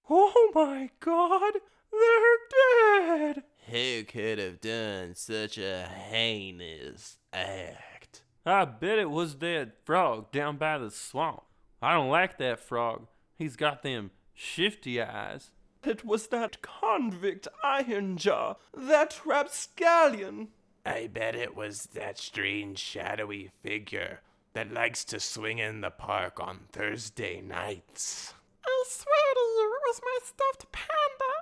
Oh my god, they're dead! Who could have done such a heinous act? I bet it was that frog down by the swamp. I don't like that frog. He's got them shifty eyes. It was that convict Iron Jaw, that rapscallion. I bet it was that strange shadowy figure that likes to swing in the park on Thursday nights. I swear to you, it was my stuffed panda.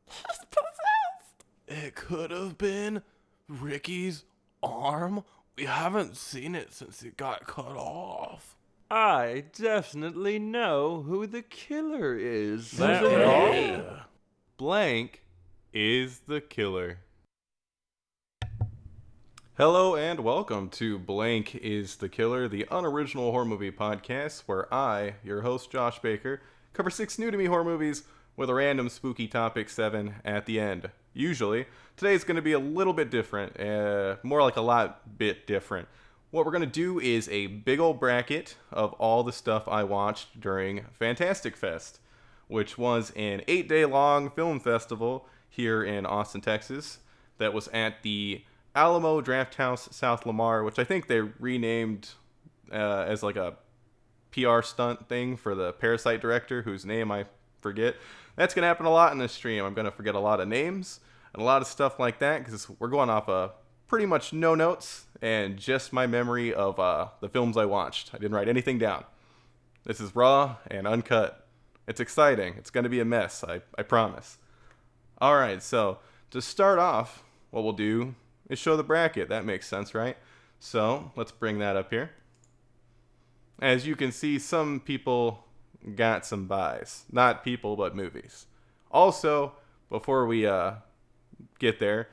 He's possessed. It could have been Ricky's arm. We haven't seen it since it got cut off. I definitely know who the killer is. Blank is the killer. Hello and welcome to Blank is the Killer, the unoriginal horror movie podcast where I, your host Josh Baker, cover 6 new to me horror movies with a random spooky topic 7 at the end. Usually, today's going to be a little bit different, more like a lot bit different. What we're going to do is a big old bracket of all the stuff I watched during Fantastic Fest, which was an 8-day long film festival here in Austin, Texas, that was at the Alamo Drafthouse South Lamar, which I think they renamed as like a PR stunt thing for the Parasite director, whose name I forget. That's going to happen a lot in this stream. I'm going to forget a lot of names and a lot of stuff like that, because we're going off pretty much no notes and just my memory of the films I watched. I didn't write anything down. This is raw and uncut. It's exciting. It's going to be a mess, I promise. Alright, so to start off, what we'll do is show the bracket. That makes sense, right? So let's bring that up here. As you can see, some people got some buys. Not people, but movies. Also, before we get there,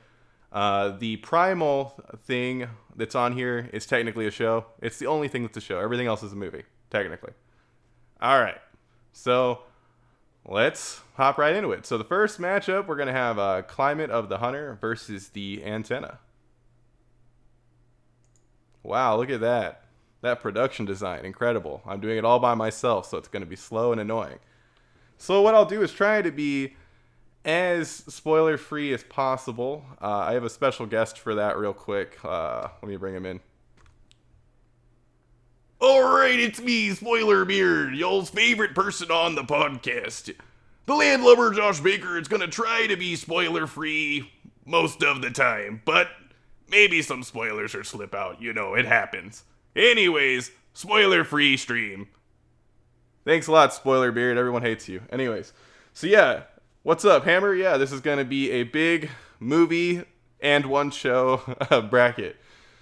the PRIMAL thing that's on here is technically a show. It's the only thing that's a show. Everything else is a movie, technically. All right, so let's hop right into it. So the first matchup, we're going to have Climate of the Hunter versus the Antenna. Wow, look at that. That production design, incredible. I'm doing it all by myself, so it's going to be slow and annoying. So what I'll do is try to be as spoiler-free as possible. I have a special guest for that real quick. Let me bring him in. Alright, it's me, Spoiler Beard, y'all's favorite person on the podcast. The landlubber Josh Baker is gonna try to be spoiler-free most of the time, but maybe some spoilers or slip out, you know, it happens. Anyways, spoiler-free stream. Thanks a lot, Spoiler Beard. Everyone hates you. Anyways, so yeah, what's up, Hammer? Yeah, this is going to be a big movie and one show bracket.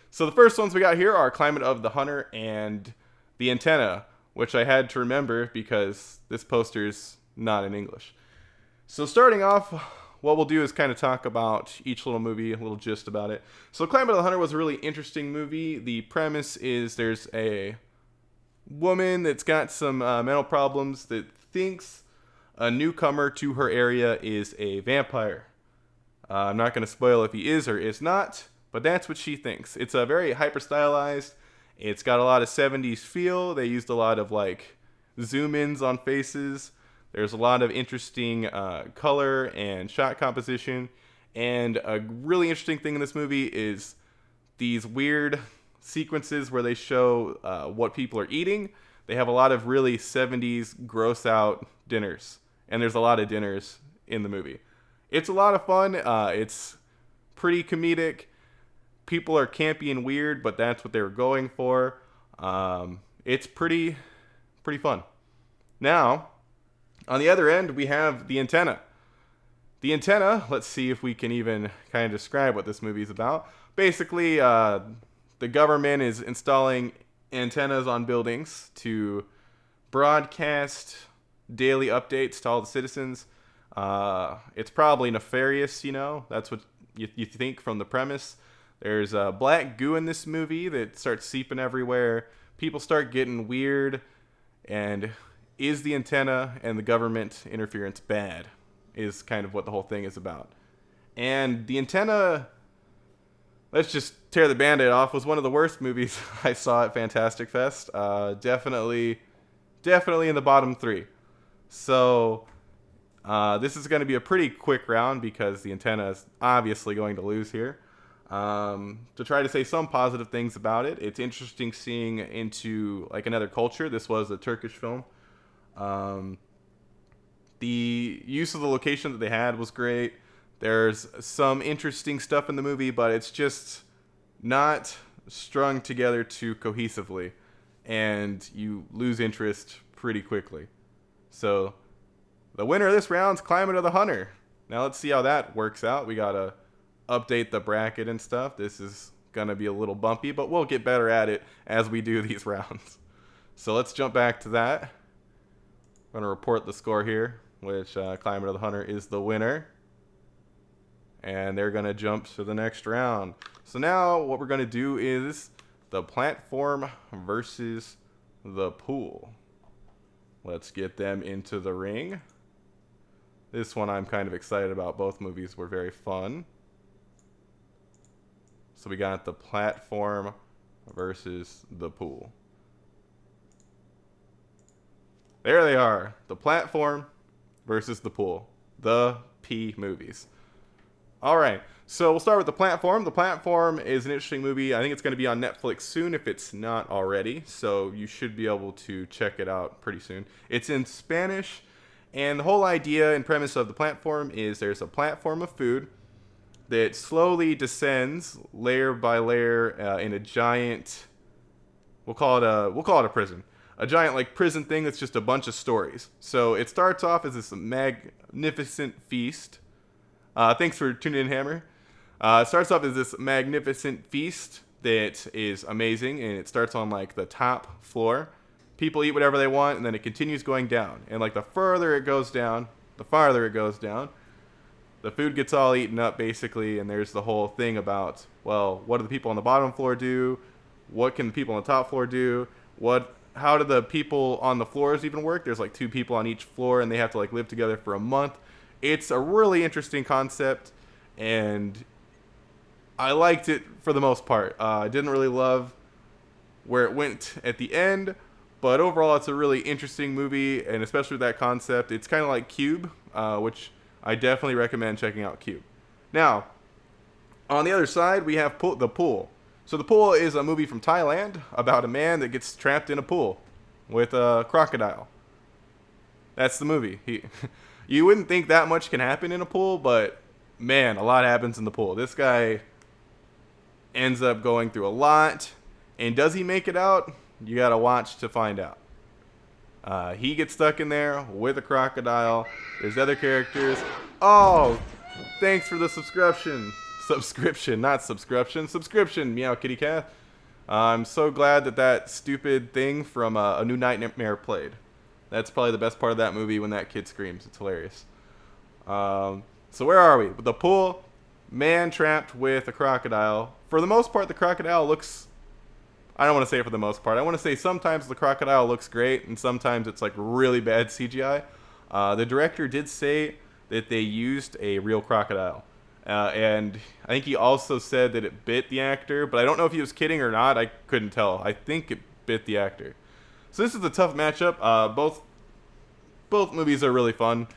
So the first ones we got here are Climate of the Hunter and the Antenna, which I had to remember because this poster's not in English. So starting off, what we'll do is kind of talk about each little movie, a little gist about it. So Climate of the Hunter was a really interesting movie. The premise is there's a woman that's got some mental problems that thinks a newcomer to her area is a vampire. I'm not going to spoil if he is or is not, but that's what she thinks. It's a very hyper-stylized. It's got a lot of 70s feel. They used a lot of like zoom-ins on faces. There's a lot of interesting color and shot composition. And a really interesting thing in this movie is these weird sequences where they show what people are eating. They have a lot of really 70s gross out dinners. And there's a lot of dinners in the movie. It's a lot of fun. It's pretty comedic. People are campy and weird, but that's what they were going for. It's pretty fun. Now, on the other end, we have the Antenna. The Antenna, let's see if we can even kind of describe what this movie is about. Basically, the government is installing antennas on buildings to broadcast daily updates to all the citizens. It's probably nefarious, you know. That's what you think from the premise. There's black goo in this movie that starts seeping everywhere. People start getting weird. And is the antenna and the government interference bad? Is kind of what the whole thing is about. And the Antenna, let's just tear the Band-Aid off, was one of the worst movies I saw at Fantastic Fest. Definitely in the bottom 3. So This is going to be a pretty quick round because the antenna is obviously going to lose here. To try to say some positive things about it, it's interesting seeing into like another culture. This was a Turkish film. The use of the location that they had was great. There's some interesting stuff in the movie, but it's just not strung together too cohesively, and you lose interest pretty quickly. So the winner of this round is Climate of the Hunter. Now let's see how that works out. We gotta update the bracket and stuff. This is gonna be a little bumpy, but we'll get better at it as we do these rounds. So let's jump back to that. I'm gonna report the score here, which Climate of the Hunter is the winner. And they're gonna jump to the next round. So now what we're gonna do is the platform versus the pool. Let's get them into the ring. This one I'm kind of excited about. Both movies were very fun. So we got the platform versus the pool. There they are. The platform versus the pool. The P movies. All right. So we'll start with the platform. The platform is an interesting movie. I think it's going to be on Netflix soon if it's not already. So you should be able to check it out pretty soon. It's in Spanish. And the whole idea and premise of the platform is there's a platform of food that slowly descends layer by layer in a giant, we'll call it a prison. A giant like prison thing that's just a bunch of stories. So it starts off as this magnificent feast. Thanks for tuning in, Hammer. It starts off as this magnificent feast that is amazing, and it starts on like the top floor. People eat whatever they want, and then it continues going down. And like the further it goes down, the farther it goes down. The food gets all eaten up basically, and there's the whole thing about, well, what do the people on the bottom floor do? What can the people on the top floor do? How do the people on the floors even work? There's like 2 people on each floor, and they have to like live together for a month. It's a really interesting concept, and I liked it for the most part. I didn't really love where it went at the end, but overall it's a really interesting movie, and especially with that concept. It's kind of like Cube, which I definitely recommend checking out Cube. Now, on the other side, we have The Pool. So The Pool is a movie from Thailand about a man that gets trapped in a pool with a crocodile. That's the movie. You wouldn't think that much can happen in a pool, but man, a lot happens in the pool. This guy ends up going through a lot, and does he make it out? You gotta watch to find out. He gets stuck in there with a crocodile. There's other characters. Oh, thanks for the subscription. Subscription, Meow Kitty Cat. I'm so glad that stupid thing from A New Nightmare played. That's probably the best part of that movie when that kid screams. It's hilarious. So where are we? The pool, man trapped with a crocodile. For the most part, the crocodile looks... I don't want to say for the most part. I want to say sometimes the crocodile looks great, and sometimes it's like really bad CGI. The director did say that they used a real crocodile. And I think he also said that it bit the actor, but I don't know if he was kidding or not. I couldn't tell. I think it bit the actor. So this is a tough matchup. Both movies are really fun.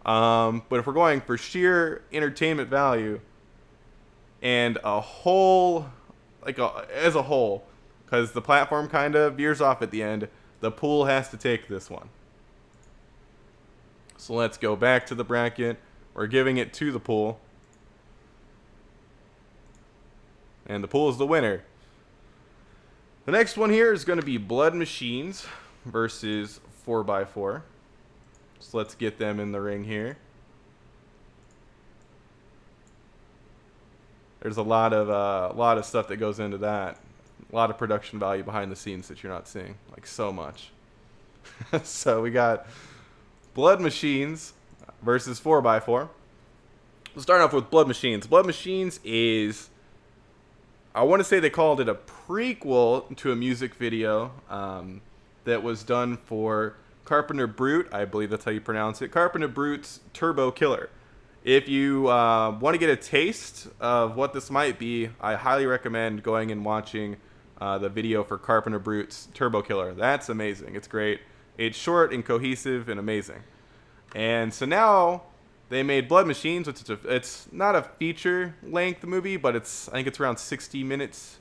But if we're going for sheer entertainment value and as a whole, because the platform kind of veers off at the end, the pool has to take this one. So let's go back to the bracket. We're giving it to the pool. And the pool is the winner. The next one here is going to be Blood Machines versus 4x4. So let's get them in the ring here. There's a lot of stuff that goes into that. A lot of production value behind the scenes that you're not seeing. Like so much. So we got Blood Machines versus 4x4. We'll start off with Blood Machines. Blood Machines is... I want to say they called it a prequel to a music video that was done for Carpenter Brute. I believe that's how you pronounce it. Carpenter Brute's Turbo Killer. If you want to get a taste of what this might be, I highly recommend going and watching the video for Carpenter Brute's Turbo Killer. That's amazing. It's great. It's short and cohesive and amazing. And so now they made Blood Machines, which is it's not a feature-length movie, but I think it's around 60 minutes.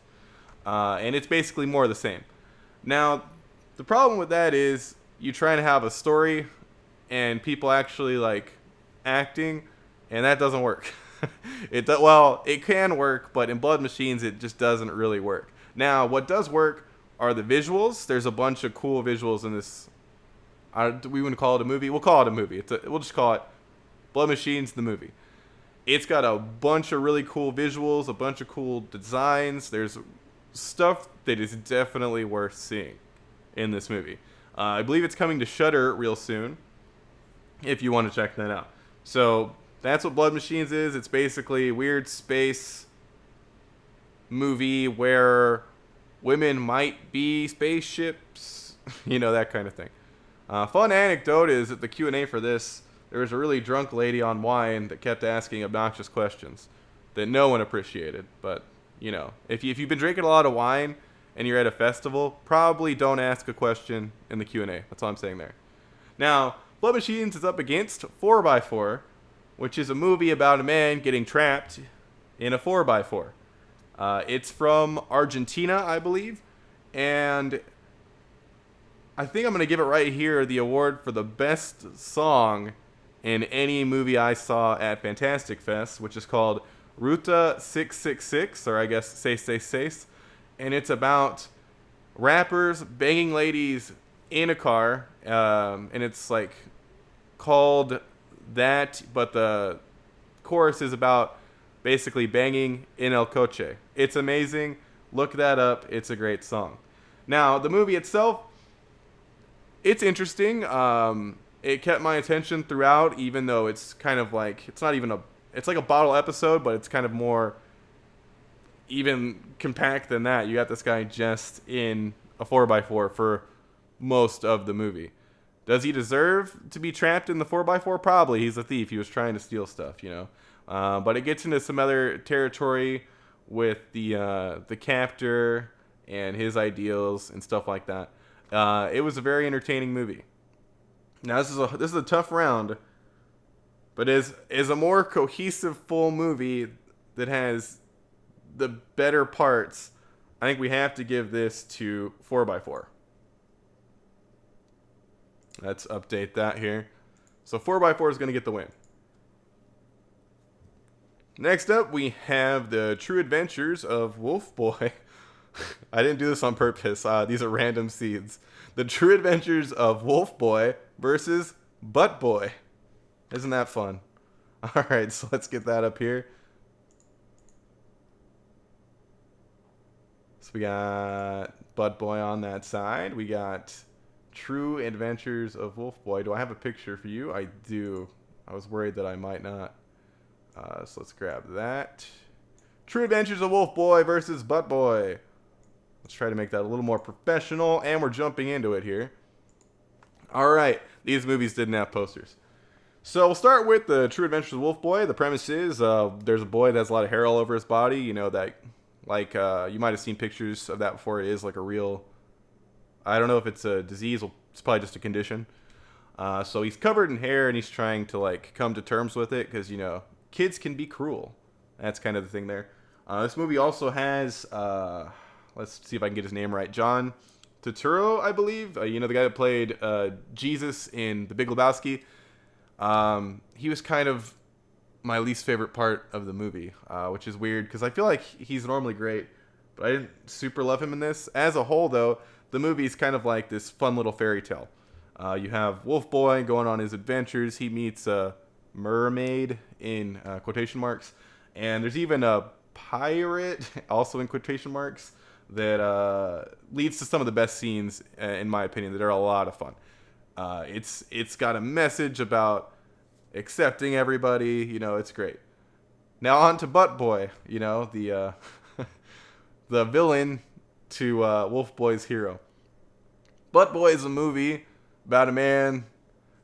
And it's basically more of the same. Now, the problem with that is you try to have a story and people actually like acting, and that doesn't work. It can work, but in Blood Machines, it just doesn't really work. Now, what does work are the visuals. There's a bunch of cool visuals in this. We wouldn't call it a movie. We'll call it a movie. We'll just call it Blood Machines, the movie. It's got a bunch of really cool visuals, a bunch of cool designs. There's stuff that is definitely worth seeing in this movie. I believe it's coming to Shudder real soon, if you want to check that out. So that's what Blood Machines is. It's basically a weird space movie where women might be spaceships, that kind of thing. Fun anecdote is at the Q&A for this, there was a really drunk lady on wine that kept asking obnoxious questions that no one appreciated. But, if you've been drinking a lot of wine and you're at a festival, probably don't ask a question in the Q&A. That's all I'm saying there. Now, Blood Machines is up against 4x4, which is a movie about a man getting trapped in a 4x4. It's from Argentina, I believe, and I think I'm going to give it right here the award for the best song in any movie I saw at Fantastic Fest, which is called Ruta 666, or I guess 666, and it's about rappers banging ladies in a car, and it's like called that, but the chorus is about basically banging in El Coche. It's amazing. Look that up. It's a great song. Now, the movie itself, it's interesting. It kept my attention throughout, even though it's kind of like, it's like a bottle episode, but it's kind of more even compact than that. You got this guy just in a 4x4 for most of the movie. Does he deserve to be trapped in the 4x4? Probably. He's a thief. He was trying to steal stuff, But it gets into some other territory with the captor and his ideals and stuff like that. It was a very entertaining movie. Now this is a tough round, but is a more cohesive full movie that has the better parts. I think we have to give this to 4x4. Let's update that here. So 4x4 is going to get the win. Next up, we have the True Adventures of Wolf Boy. I didn't do this on purpose. These are random seeds. The True Adventures of Wolf Boy versus Butt Boy. Isn't that fun? All right, so let's get that up here. So we got Butt Boy on that side. We got True Adventures of Wolf Boy. Do I have a picture for you? I do. I was worried that I might not. So let's grab that. True Adventures of Wolf Boy versus Butt Boy. Let's try to make that a little more professional, and we're jumping into it here. All right, these movies didn't have posters. So we'll start with the True Adventures of Wolf Boy. The premise is there's a boy that has a lot of hair all over his body. You might have seen pictures of that before. It is like a real, I don't know if it's a disease. It's probably just a condition. So he's covered in hair, and he's trying to come to terms with it because, kids can be cruel. That's kind of the thing there. This movie also has, let's see if I can get his name right, John Turturro, I believe. The guy that played Jesus in The Big Lebowski. He was kind of my least favorite part of the movie, which is weird because I feel like he's normally great, but I didn't super love him in this. As a whole, though, the movie's kind of like this fun little fairy tale. You have Wolf Boy going on his adventures. He meets a mermaid in quotation marks, and there's even a pirate also in quotation marks that leads to some of the best scenes in my opinion that are a lot of fun. It's got a message about accepting everybody. It's great. Now on to Butt Boy. The the villain to Wolf Boy's hero. Butt Boy is a movie about a man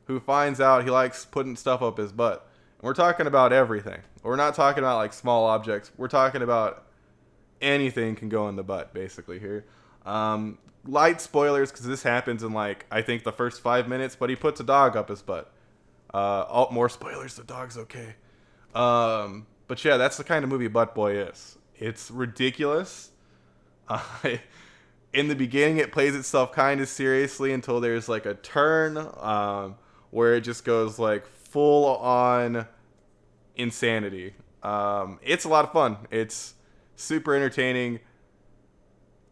who finds out he likes putting stuff up his butt. And we're talking about everything. We're not talking about small objects. We're talking about anything can go in the butt, basically, here. Light spoilers, because this happens in, I think the first 5 minutes, but he puts a dog up his butt. More spoilers. The dog's okay. But yeah, that's the kind of movie Butt Boy is. It's ridiculous. In the beginning, it plays itself kind of seriously until there's like a turn where it just goes like full on insanity. It's a lot of fun. It's super entertaining.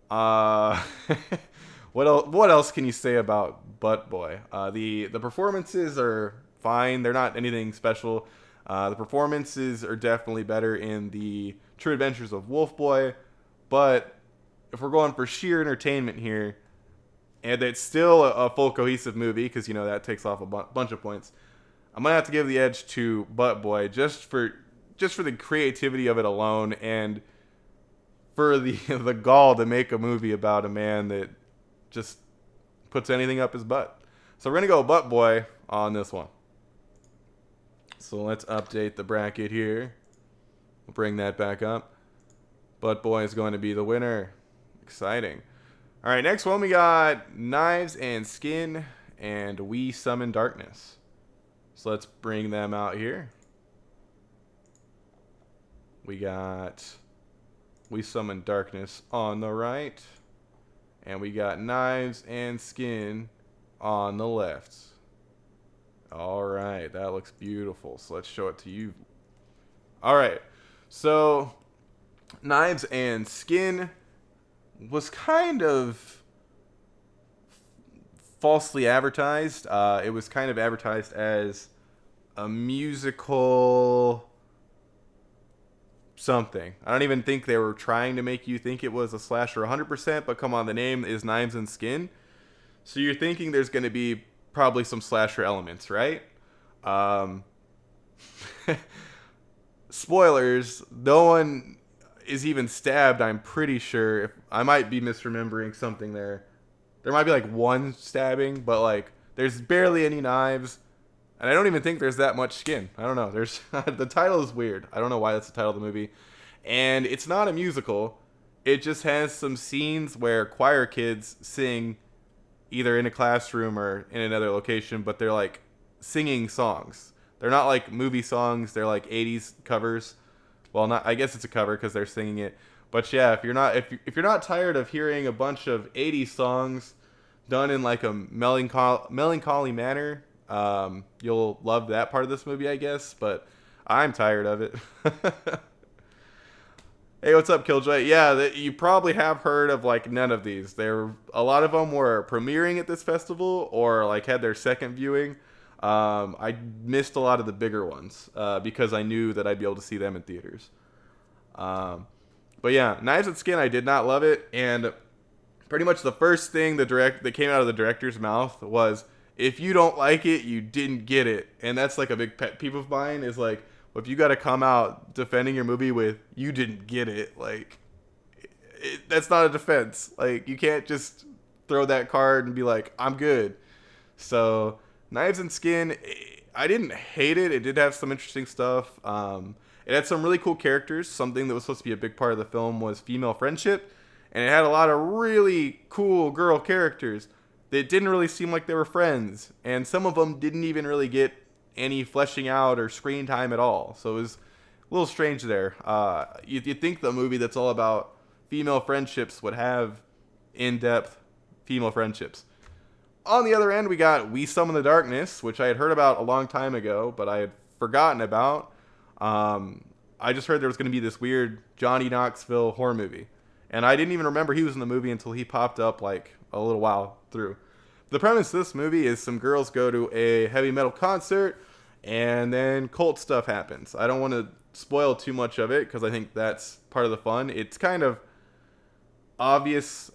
What else can you say about Butt Boy? The performances are fine. They're not anything special. The performances are definitely better in the True Adventures of Wolf Boy, but if we're going for sheer entertainment here, and it's still a full cohesive movie, because you know that takes off a bunch of points, I'm gonna have to give the edge to Butt Boy just for the creativity of it alone, and for the the gall to make a movie about a man that just puts anything up his butt. So we're gonna go Butt Boy on this one. So let's update the bracket here. We'll bring that back up. Butt Boy is going to be the winner. Exciting. All right, next one we got Knives and Skin and We Summon Darkness. So let's bring them out here. We got We Summon Darkness on the right, and we got Knives and Skin on the left. All right, that looks beautiful. So let's show it to you. All right, so Knives and Skin was kind of falsely advertised. It was kind of advertised as a musical something. I don't even think they were trying to make you think it was a slasher 100%, but come on, the name is Knives and Skin. So you're thinking there's going to be probably some slasher elements, right? Spoilers, no one is even stabbed, I'm pretty sure. I might be misremembering something there. There might be like one stabbing, but like there's barely any knives. And I don't even think there's that much skin. I don't know. There's the title is weird. I don't know why that's the title of the movie. And it's not a musical. It just has some scenes where choir kids sing either in a classroom or in another location, but they're like singing songs. They're not like movie songs. They're like 80s covers. Well, not. I guess it's a cover because they're singing it. But yeah, if you're not tired of hearing a bunch of 80s songs done in like a melancholy manner, you'll love that part of this movie, I guess. But I'm tired of it. Hey, what's up, Killjoy? Yeah, you probably have heard of like none of these. A lot of them were premiering at this festival or like had their second viewing. I missed a lot of the bigger ones because I knew that I'd be able to see them in theaters. But yeah, Knives and Skin, I did not love it, and pretty much the first thing that came out of the director's mouth was, "If you don't like it, you didn't get it." And that's like a big pet peeve of mine. Is like, well, if you got to come out defending your movie with "you didn't get it," like that's not a defense. Like you can't just throw that card and be like, "I'm good." So Knives and Skin, I didn't hate it. It did have some interesting stuff. It had some really cool characters. Something that was supposed to be a big part of the film was female friendship. And it had a lot of really cool girl characters that didn't really seem like they were friends. And some of them didn't even really get any fleshing out or screen time at all. So it was a little strange there. You'd think the movie that's all about female friendships would have in-depth female friendships. On the other end, we got We Summon the Darkness, which I had heard about a long time ago, but I had forgotten about. I just heard there was going to be this weird Johnny Knoxville horror movie. And I didn't even remember he was in the movie until he popped up like a little while through. The premise of this movie is some girls go to a heavy metal concert and then cult stuff happens. I don't want to spoil too much of it because I think that's part of the fun. It's kind of obvious.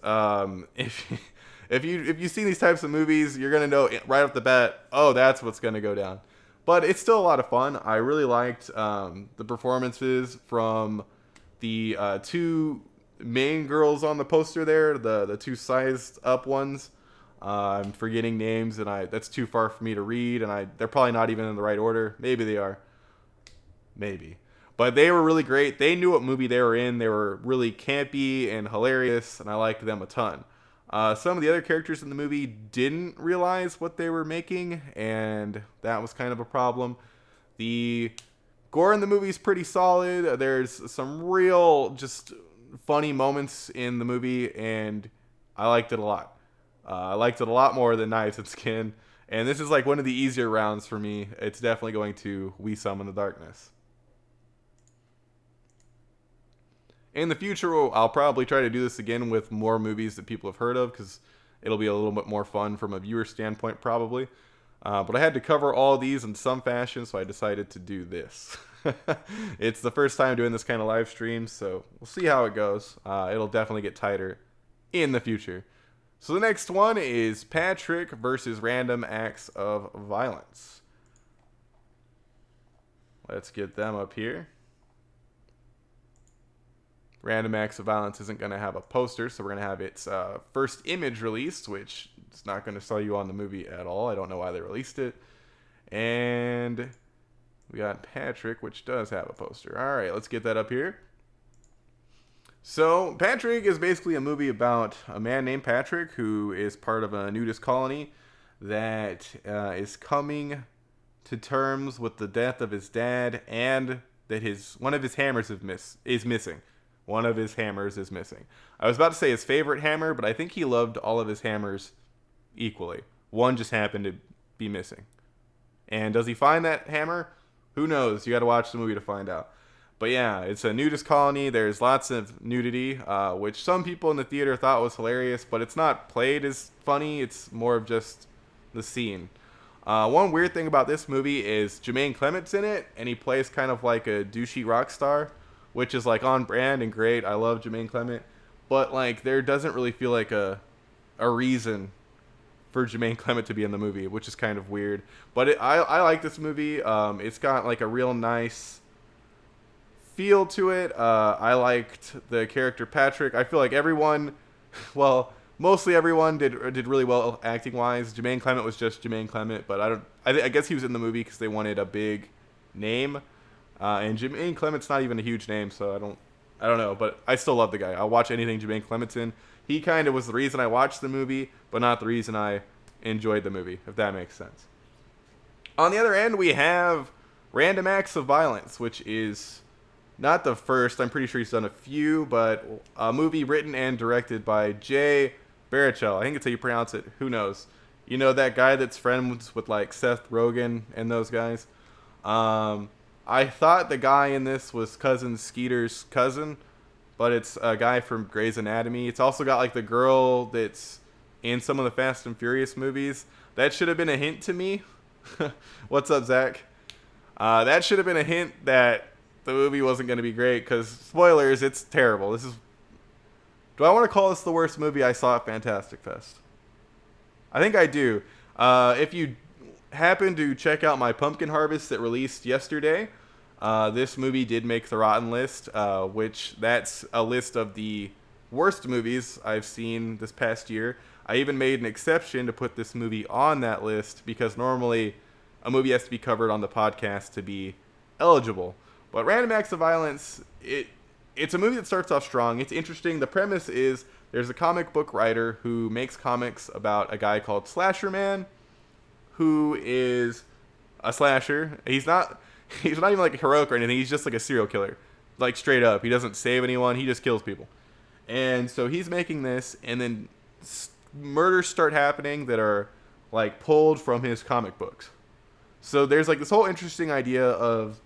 If you've seen these types of movies, you're going to know right off the bat, oh, that's what's going to go down. But it's still a lot of fun. I really liked the performances from the two main girls on the poster there, the two sized up ones. I'm forgetting names, and that's too far for me to read, and they're probably not even in the right order. Maybe they are. Maybe. But they were really great. They knew what movie they were in. They were really campy and hilarious, and I liked them a ton. Some of the other characters in the movie didn't realize what they were making, and that was kind of a problem. The gore in the movie is pretty solid. There's some real just funny moments in the movie, and I liked it a lot. I liked it a lot more than Knives and Skin, and this is like one of the easier rounds for me. It's definitely going to We Summon the Darkness. In the future, I'll probably try to do this again with more movies that people have heard of, because it'll be a little bit more fun from a viewer standpoint, probably. But I had to cover all these in some fashion, so I decided to do this. It's the first time doing this kind of live stream, so we'll see how it goes. It'll definitely get tighter in the future. So the next one is Patrick versus Random Acts of Violence. Let's get them up here. Random Acts of Violence isn't going to have a poster, so we're going to have its first image released, which is not going to sell you on the movie at all. I don't know why they released it. And we got Patrick, which does have a poster. All right, let's get that up here. So Patrick is basically a movie about a man named Patrick who is part of a nudist colony that is coming to terms with the death of his dad, and that one of his hammers is missing. One of his hammers is missing. I was about to say his favorite hammer, but I think he loved all of his hammers equally. One just happened to be missing. And does he find that hammer? Who knows? You got to watch the movie to find out. But yeah, it's a nudist colony. There's lots of nudity, which some people in the theater thought was hilarious, but it's not played as funny. It's more of just the scene. One weird thing about this movie is Jermaine Clement's in it, and he plays kind of like a douchey rock star, which is like on brand and great. I love Jermaine Clement, but like there doesn't really feel like a reason for Jermaine Clement to be in the movie, which is kind of weird. But I like this movie. It's got like a real nice feel to it. I liked the character Patrick. I feel like everyone, well, mostly everyone did really well acting wise. Jermaine Clement was just Jermaine Clement, but I guess he was in the movie because they wanted a big name. And Jermaine Clement's not even a huge name, so I don't know, but I still love the guy. I'll watch anything Jermaine Clement's in. He kind of was the reason I watched the movie, but not the reason I enjoyed the movie, if that makes sense. On the other end, we have Random Acts of Violence, which is not the first. I'm pretty sure he's done a few, but a movie written and directed by Jay Baruchel. I think it's how you pronounce it. Who knows? You know that guy that's friends with like Seth Rogen and those guys? I thought the guy in this was Cousin Skeeter's cousin, but it's a guy from Grey's Anatomy. It's also got like the girl that's in some of the Fast and Furious movies. That should have been a hint to me. What's up, Zach? That should have been a hint that the movie wasn't going to be great, because spoilers, it's terrible. Do I want to call this the worst movie I saw at Fantastic Fest? I think I do. If you happen to check out my Pumpkin Harvest that released yesterday, this movie did make the Rotten list, which that's a list of the worst movies I've seen this past year. I even made an exception to put this movie on that list, because normally a movie has to be covered on the podcast to be eligible. But Random Acts of Violence, it's a movie that starts off strong. It's interesting. The premise is there's a comic book writer who makes comics about a guy called Slasher Man, who is a slasher. He's not even like a heroic or anything. He's just like a serial killer, like straight up. He doesn't save anyone. He just kills people. And so he's making this, and then murders start happening that are like pulled from his comic books. So there's like this whole interesting idea of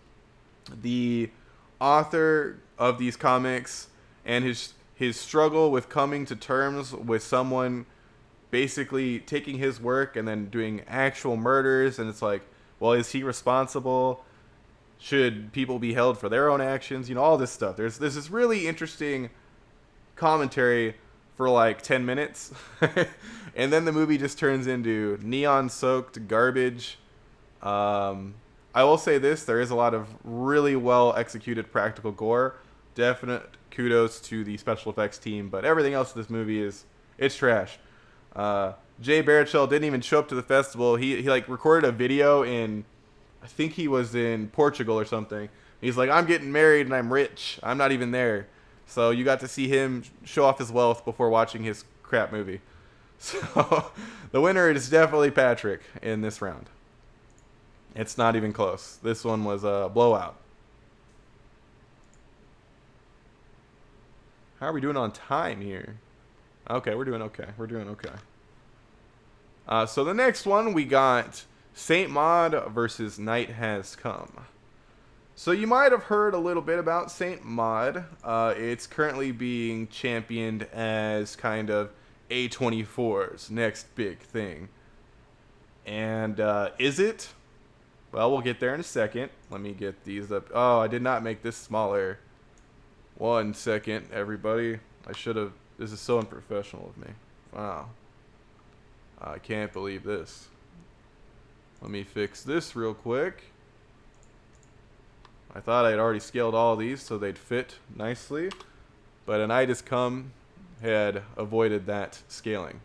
the author of these comics and his struggle with coming to terms with someone basically taking his work and then doing actual murders. And it's like, well, is he responsible? Should people be held for their own actions? You know, all this stuff. There's this really interesting commentary for like 10 minutes. And then the movie just turns into neon-soaked garbage. I will say this, there is a lot of really well-executed practical gore. Definite kudos to the special effects team, but everything else in this movie it's trash. Jay Baruchel didn't even show up to the festival. He like recorded a video in, I think he was in Portugal or something. He's like, I'm getting married and I'm rich. I'm not even there. So you got to see him show off his wealth before watching his crap movie. So the winner is definitely Patrick in this round. It's not even close. This one was a blowout. How are we doing on time here? Okay, we're doing okay. We're doing okay. So the next one, we got Saint Maud versus Night Has Come. So you might have heard a little bit about Saint Maud. It's currently being championed as kind of A24's next big thing. And is it? Well, we'll get there in a second. Let me get these up. Oh, I did not make this smaller. 1 second, everybody. I should have. This is so unprofessional of me. Wow. I can't believe this. Let me fix this real quick. I thought I had already scaled all these so they'd fit nicely. But A Night Has Come had avoided that scaling.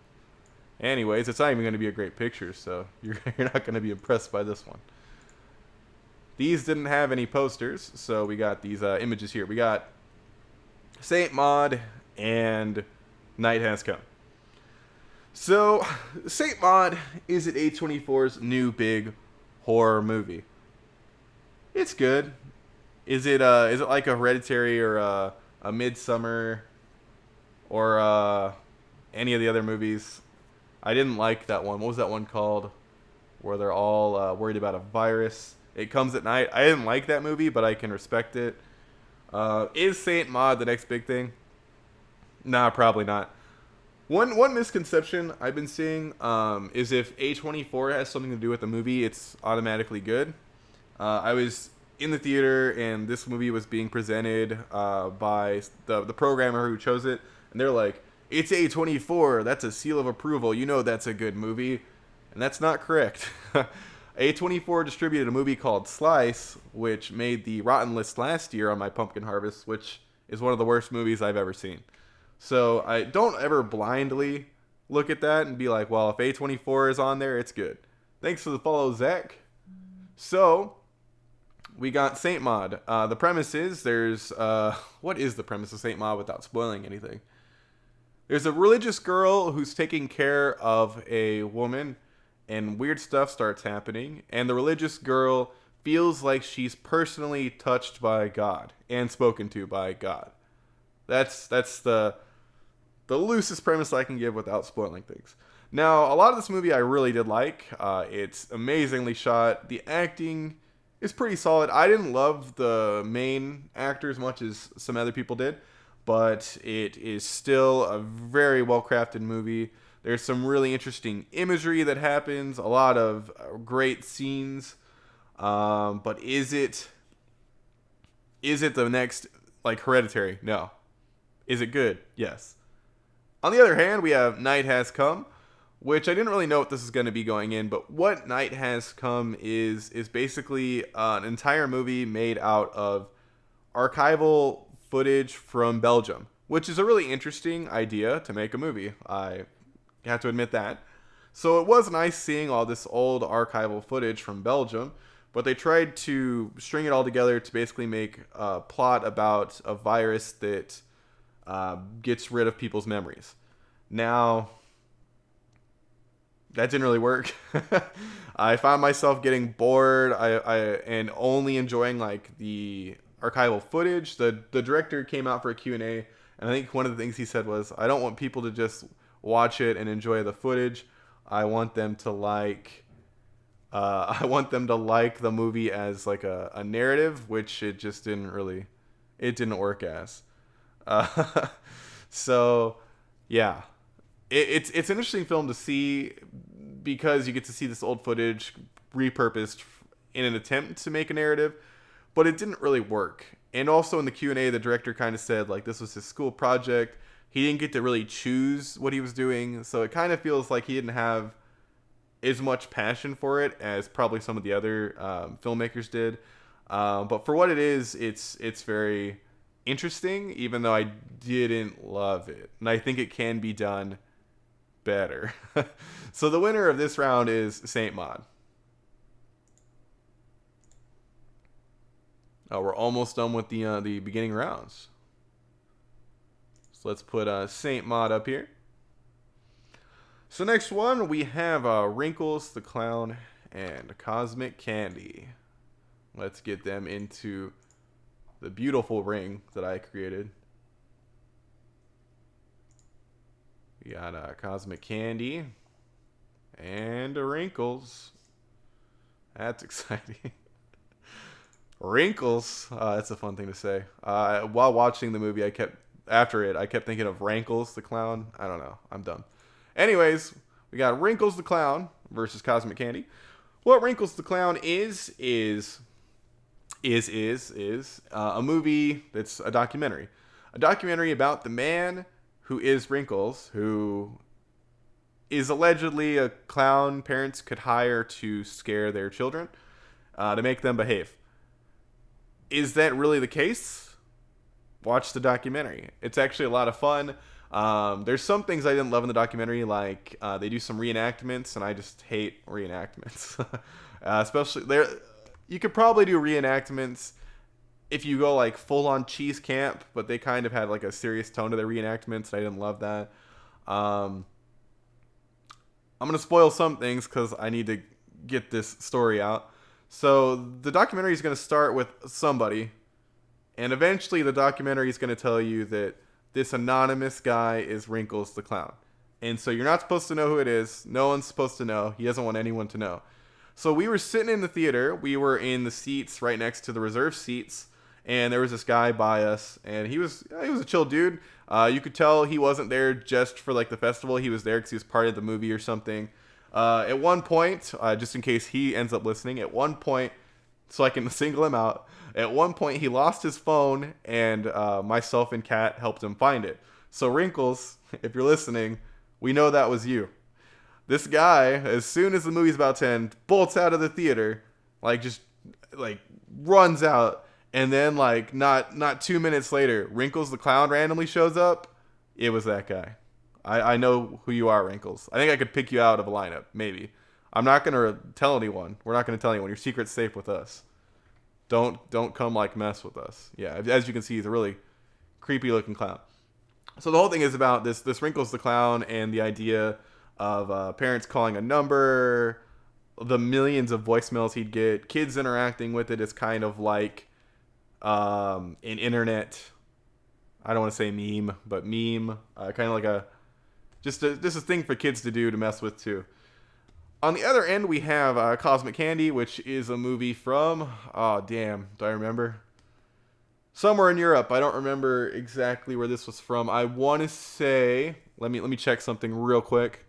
Anyways, it's not even going to be a great picture, so you're not going to be impressed by this one. These didn't have any posters, so we got these images here. We got Saint Maud and Night Has Come. So, Saint Maud is at A24's new big horror movie. It's good. Is it like a Hereditary or a Midsummer or any of the other movies? I didn't like that one. What was that one called? Where they're all worried about a virus. It Comes at Night. I didn't like that movie, but I can respect it. Is Saint Maud the next big thing? Nah, probably not. One misconception I've been seeing is if A24 has something to do with the movie, it's automatically good. I was in the theater and this movie was being presented by the programmer who chose it, and they're like, "It's A24. That's a seal of approval. You know that's a good movie," and that's not correct. A24 distributed a movie called Slice, which made the Rotten list last year on my Pumpkin Harvest, which is one of the worst movies I've ever seen. So I don't ever blindly look at that and be like, well, if A24 is on there, it's good. Thanks for the follow, Zach. So we got Saint Maud. The premise is there's... what is the premise of Saint Maud without spoiling anything? There's a religious girl who's taking care of a woman, and weird stuff starts happening, and the religious girl feels like she's personally touched by God and spoken to by God. That's the loosest premise I can give without spoiling things. Now, a lot of this movie I really did like. It's amazingly shot. The acting is pretty solid. I didn't love the main actor as much as some other people did, but it is still a very well-crafted movie. There's some really interesting imagery that happens, a lot of great scenes. But is it the next, like, Hereditary? No. Is it good? Yes. On the other hand, we have Night Has Come, which I didn't really know what this is going to be going in, but what Night Has Come is basically an entire movie made out of archival footage from Belgium, which is a really interesting idea to make a movie. I have to admit that. So it was nice seeing all this old archival footage from Belgium, but they tried to string it all together to basically make a plot about a virus that gets rid of people's memories. Now, that didn't really work. I found myself getting bored and only enjoying like the archival footage. The director came out for a Q&A, and I think one of the things he said was, I don't want people to just watch it and enjoy the footage. I want them to like the movie as like a narrative, which it just didn't work as. So yeah, it's an interesting film to see because you get to see this old footage repurposed in an attempt to make a narrative, but it didn't really work. And also in the Q&A, the director kind of said like this was his school project. He didn't get to really choose what he was doing, so it kind of feels like he didn't have as much passion for it as probably some of the other filmmakers did. But for what it is, it's very interesting, even though I didn't love it. And I think it can be done better. So the winner of this round is Saint Maud. Oh, we're almost done with the beginning rounds. So let's put Saint Maud up here. So next one, we have Wrinkles the Clown and Cosmic Candy. Let's get them into the beautiful ring that I created. We got Cosmic Candy and Wrinkles. That's exciting. Wrinkles. That's a fun thing to say. While watching the movie, I kept thinking of Rankles the Clown. I don't know. I'm dumb. Anyways, we got Wrinkles the Clown versus Cosmic Candy. What Wrinkles the Clown is a movie that's a documentary. A documentary about the man who is Wrinkles, who is allegedly a clown parents could hire to scare their children, to make them behave. Is that really the case? Watch the documentary. It's actually a lot of fun. There's some things I didn't love in the documentary, like they do some reenactments, and I just hate reenactments. Especially there, you could probably do reenactments if you go like full on cheese camp, but they kind of had like a serious tone to their reenactments, and I didn't love that. I'm gonna spoil some things because I need to get this story out. So the documentary is gonna start with somebody, and eventually the documentary is gonna tell you that this anonymous guy is Wrinkles the Clown. And so you're not supposed to know who it is. No one's supposed to know. He doesn't want anyone to know. So we were sitting in the theater. We were in the seats right next to the reserved seats. And there was this guy by us. And he was a chill dude. You could tell he wasn't there just for like the festival. He was there because he was part of the movie or something. At one point, just in case he ends up listening, at one point, so I can single him out, at one point he lost his phone, and myself and Kat helped him find it. So Wrinkles, if you're listening, we know that was you. This guy, as soon as the movie's about to end, bolts out of the theater, just runs out, and then not 2 minutes later, Wrinkles the Clown randomly shows up. It was that guy. I know who you are, Wrinkles. I think I could pick you out of a lineup, maybe. I'm not gonna tell anyone. We're not gonna tell anyone. Your secret's safe with us. Don't come mess with us. Yeah, as you can see, he's a really creepy looking clown. So the whole thing is about this Wrinkles the Clown and the idea of parents calling a number, the millions of voicemails he'd get, kids interacting with it is kind of like an internet, I don't want to say meme, but meme, kind of like just a thing for kids to do, to mess with too. On the other end, we have Cosmic Candy, which is a movie from, oh damn, do I remember? Somewhere in Europe. I don't remember exactly where this was from. I want to say, let me check something real quick.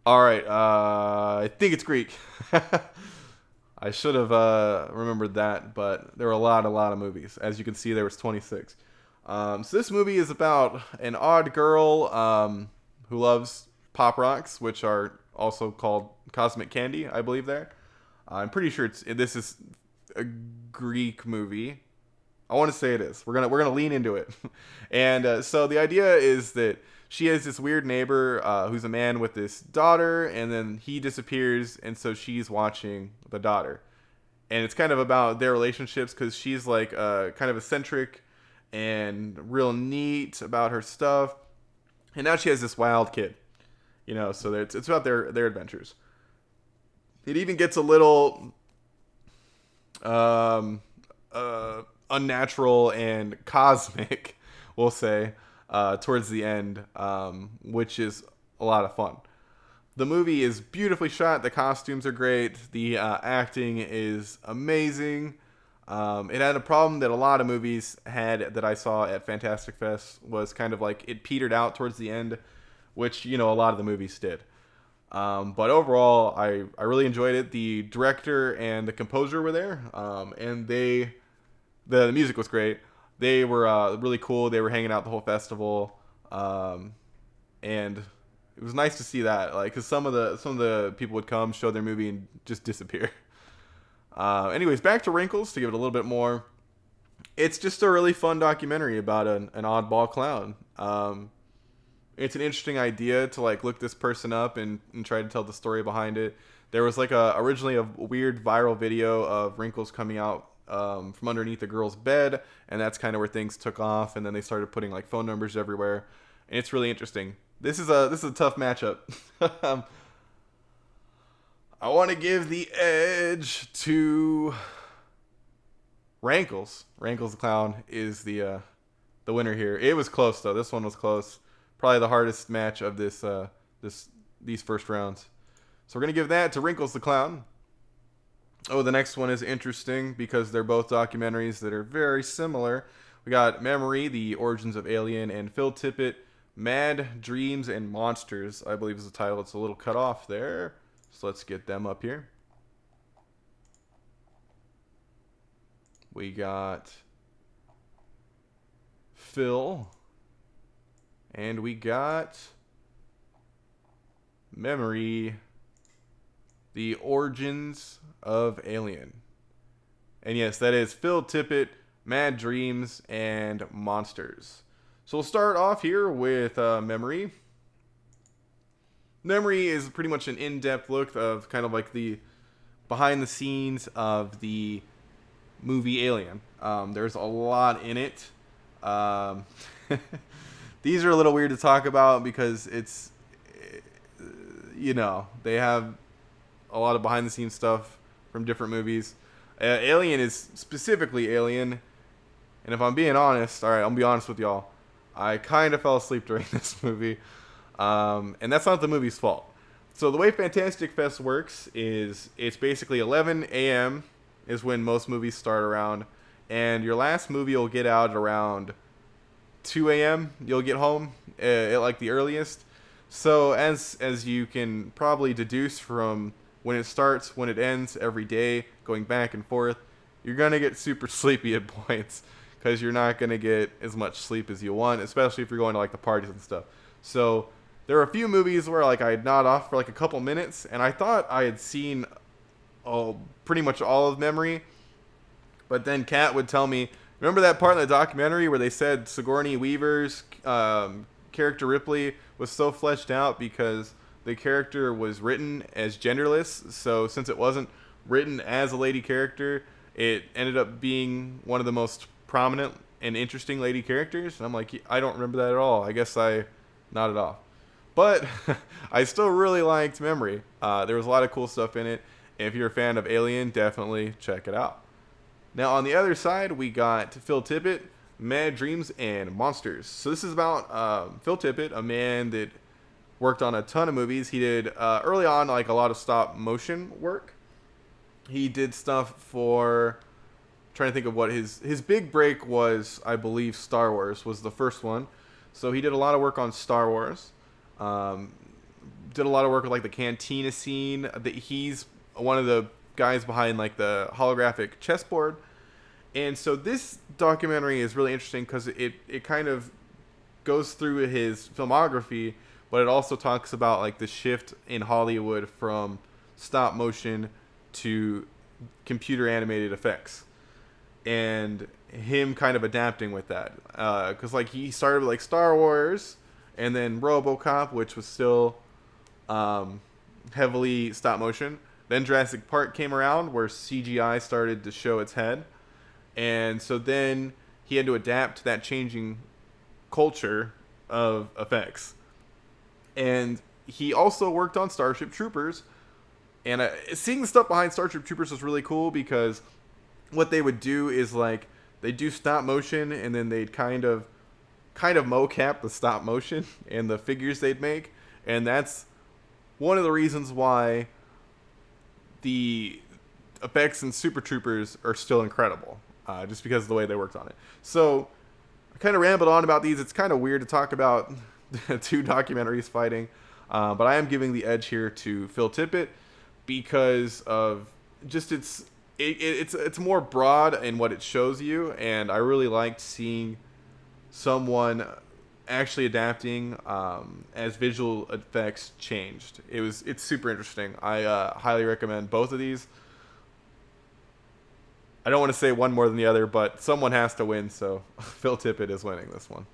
All right, I think it's Greek. I should have remembered that, but there were a lot of movies. As you can see, there was 26. So this movie is about an odd girl who loves pop rocks, which are also called Cosmic Candy, I believe. I'm pretty sure this is a Greek movie. I want to say it is. We're gonna lean into it. And so the idea is that she has this weird neighbor who's a man with this daughter, and then he disappears, and so she's watching the daughter. And it's kind of about their relationships, because she's kind of eccentric and real neat about her stuff. And now she has this wild kid, so it's about their adventures. It even gets a little unnatural and cosmic, we'll say, towards the end, which is a lot of fun. The movie is beautifully shot. The costumes are great. The acting is amazing. It had a problem that a lot of movies had that I saw at Fantastic Fest, was kind of it petered out towards the end, which, a lot of the movies did. But overall, I really enjoyed it. The director and the composer were there, and the music was great. They were really cool. They were hanging out the whole festival, and it was nice to see that. Because some of the people would come, show their movie, and just disappear. Anyways, back to Wrinkles to give it a little bit more. it's just a really fun documentary about an oddball clown. It's an interesting idea to like look this person up and try to tell the story behind it. There was like originally a weird viral video of wrinkles coming out from underneath a girl's bed, and that's kind of where things took off. And then they started putting like phone numbers everywhere, and it's really interesting. This is a tough matchup. I want to give the edge to Rankles. Rankles the Clown is the winner here. It was close though. This one was close. Probably the hardest match of these first rounds. So we're gonna give that to Wrinkles the Clown. Oh, the next one is interesting because they're both documentaries that are very similar. We got Memory, The Origins of Alien, and Phil Tippett, Mad Dreams and Monsters, I believe is the title. It's a little cut off there. So let's get them up here. We got Phil. And we got Memory, The Origins of Alien. And yes, that is Phil Tippett, Mad Dreams, and Monsters. So we'll start off here with Memory. Memory is pretty much an in-depth look of kind of like the behind the scenes of the movie Alien. There's a lot in it. These are a little weird to talk about because it's, you know, they have a lot of behind the scenes stuff from different movies. Alien is specifically Alien. And if I'm being honest, all right, I'll be honest with y'all. I kind of fell asleep during this movie. And that's not the movie's fault. So the way Fantastic Fest works is it's basically 11 a.m. is when most movies start around. And your last movie will get out at around 2 a.m. You'll get home at like the earliest. So as you can probably deduce from when it starts, when it ends, every day, going back and forth, you're going to get super sleepy at points because you're not going to get as much sleep as you want, especially if you're going to like the parties and stuff. So there are a few movies where like I'd nod off for like a couple minutes, and I thought I had seen pretty much all of Memory, but then Kat would tell me, remember that part in the documentary where they said Sigourney Weaver's character Ripley was so fleshed out because the character was written as genderless. So since it wasn't written as a lady character, it ended up being one of the most prominent and interesting lady characters. And I'm like, I don't remember that at all. I guess I nodded off. But I still really liked Memory. There was a lot of cool stuff in it. If you're a fan of Alien, definitely check it out. Now, on the other side, we got Phil Tippett, Mad Dreams, and Monsters. So this is about Phil Tippett, a man that worked on a ton of movies. He did, early on, like a lot of stop motion work. He did stuff for, I'm trying to think of what his big break was, I believe Star Wars was the first one. So he did a lot of work on Star Wars. Did a lot of work with like the cantina scene. He's one of the guys behind like the holographic chessboard. And so this documentary is really interesting because it kind of goes through his filmography, but it also talks about like the shift in Hollywood from stop motion to computer animated effects and him kind of adapting with that. Because like he started with like Star Wars and then RoboCop, which was still heavily stop motion. Then Jurassic Park came around where CGI started to show its head. And so then he had to adapt to that changing culture of effects. And he also worked on Starship Troopers. And seeing the stuff behind Starship Troopers was really cool because what they would do is like they do stop motion and then they'd kind of mocap the stop motion and the figures they'd make. And that's one of the reasons why the effects in Super Troopers are still incredible, just because of the way they worked on it. So I kind of rambled on about these. It's kind of weird to talk about two documentaries fighting, but I am giving the edge here to Phil Tippett because of just it's more broad in what it shows you, and I really liked seeing someone actually adapting as visual effects changed. It's super interesting. I highly recommend both of these. I don't want to say one more than the other, but someone has to win, so Phil Tippett is winning this one.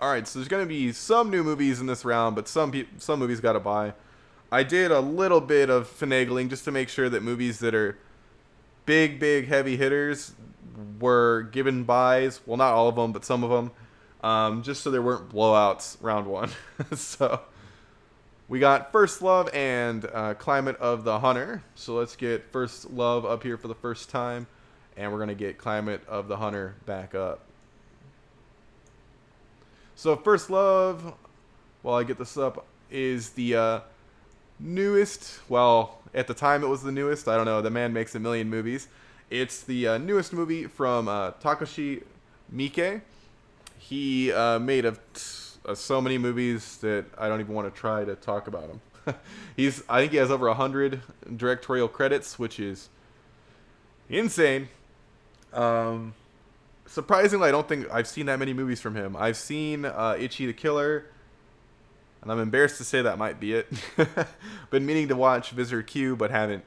All right, so there's going to be some new movies in this round, but some movies got to buy. I did a little bit of finagling just to make sure that movies that are big heavy hitters were given buys. Well, not all of them, but some of them, just so there weren't blowouts round one. So we got First Love and Climate of the Hunter. So let's get First Love up here for the first time, and we're going to get Climate of the Hunter back up. So First Love, while I get this up, is the newest, well, at the time it was the newest, I don't know, the man makes a million movies. It's the newest movie from Takashi Miike. He made so many movies that I don't even want to try to talk about him. I think he has over 100 directorial credits, which is insane. Surprisingly, I don't think I've seen that many movies from him. I've seen Ichi the Killer, and I'm embarrassed to say that might be it. Been meaning to watch Visitor Q, but haven't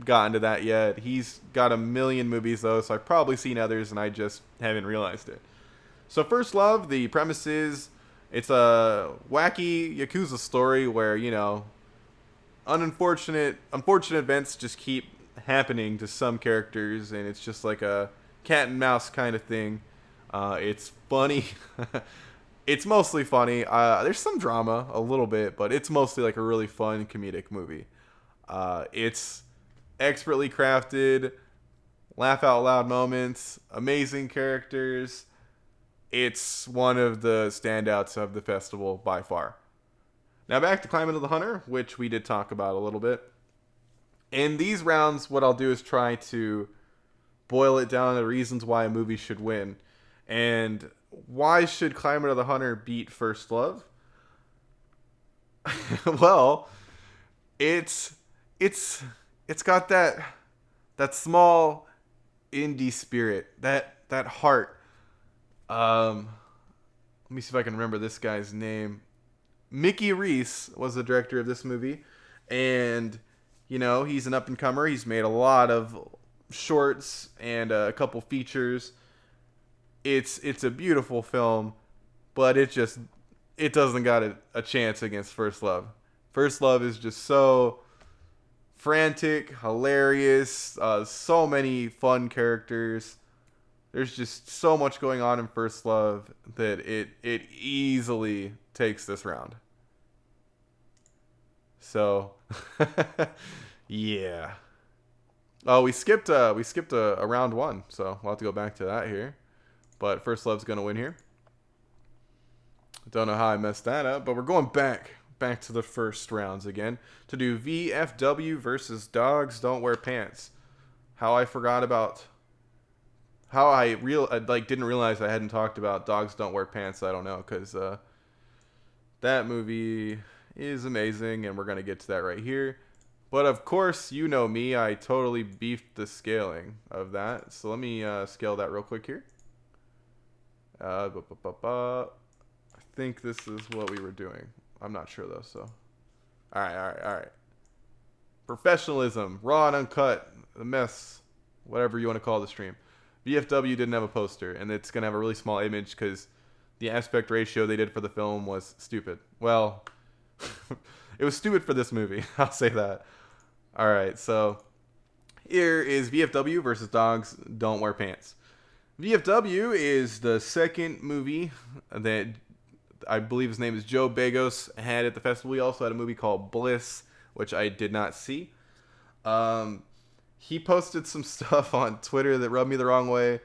gotten to that yet. He's got a million movies, though, so I've probably seen others, and I just haven't realized it. So First Love, the premise is it's a wacky Yakuza story where, you know, unfortunate events just keep happening to some characters, and it's just like a cat and mouse kind of thing. It's funny. It's mostly funny. There's some drama a little bit, but it's mostly like a really fun comedic movie. It's expertly crafted, laugh out loud moments, amazing characters. It's one of the standouts of the festival by far. Now back to Climate of the Hunter, which we did talk about a little bit. In these rounds, what I'll do is try to boil it down to reasons why a movie should win. And why should Climate of the Hunter beat First Love? Well, it's got that small indie spirit, that heart. Let me see if I can remember this guy's name. Mickey Reece was the director of this movie, and you know, he's an up-and-comer. He's made a lot of shorts and a couple features. It's a beautiful film, but it doesn't got a chance against First Love. First Love is just so frantic, hilarious, so many fun characters. There's just so much going on in First Love that it easily takes this round. So, yeah. Oh, we skipped a round one, so we'll have to go back to that here. But First Love's gonna win here. Don't know how I messed that up, but we're going back to the first rounds again to do VFW versus Dogs Don't Wear Pants. How I forgot about how I didn't realize I hadn't talked about Dogs Don't Wear Pants. I don't know, because that movie is amazing, and we're gonna get to that right here. But of course, you know me, I totally beefed the scaling of that. So let me scale that real quick here. I think this is what we were doing. I'm not sure though, so. All right. Professionalism, raw and uncut, the mess, whatever you want to call the stream. VFW didn't have a poster, and it's going to have a really small image because the aspect ratio they did for the film was stupid. Well, it was stupid for this movie, I'll say that. All right, so here is VFW versus Dogs Don't Wear Pants. VFW is the second movie that I believe his name is Joe Begos had at the festival. He also had a movie called Bliss, which I did not see. He posted some stuff on Twitter that rubbed me the wrong way.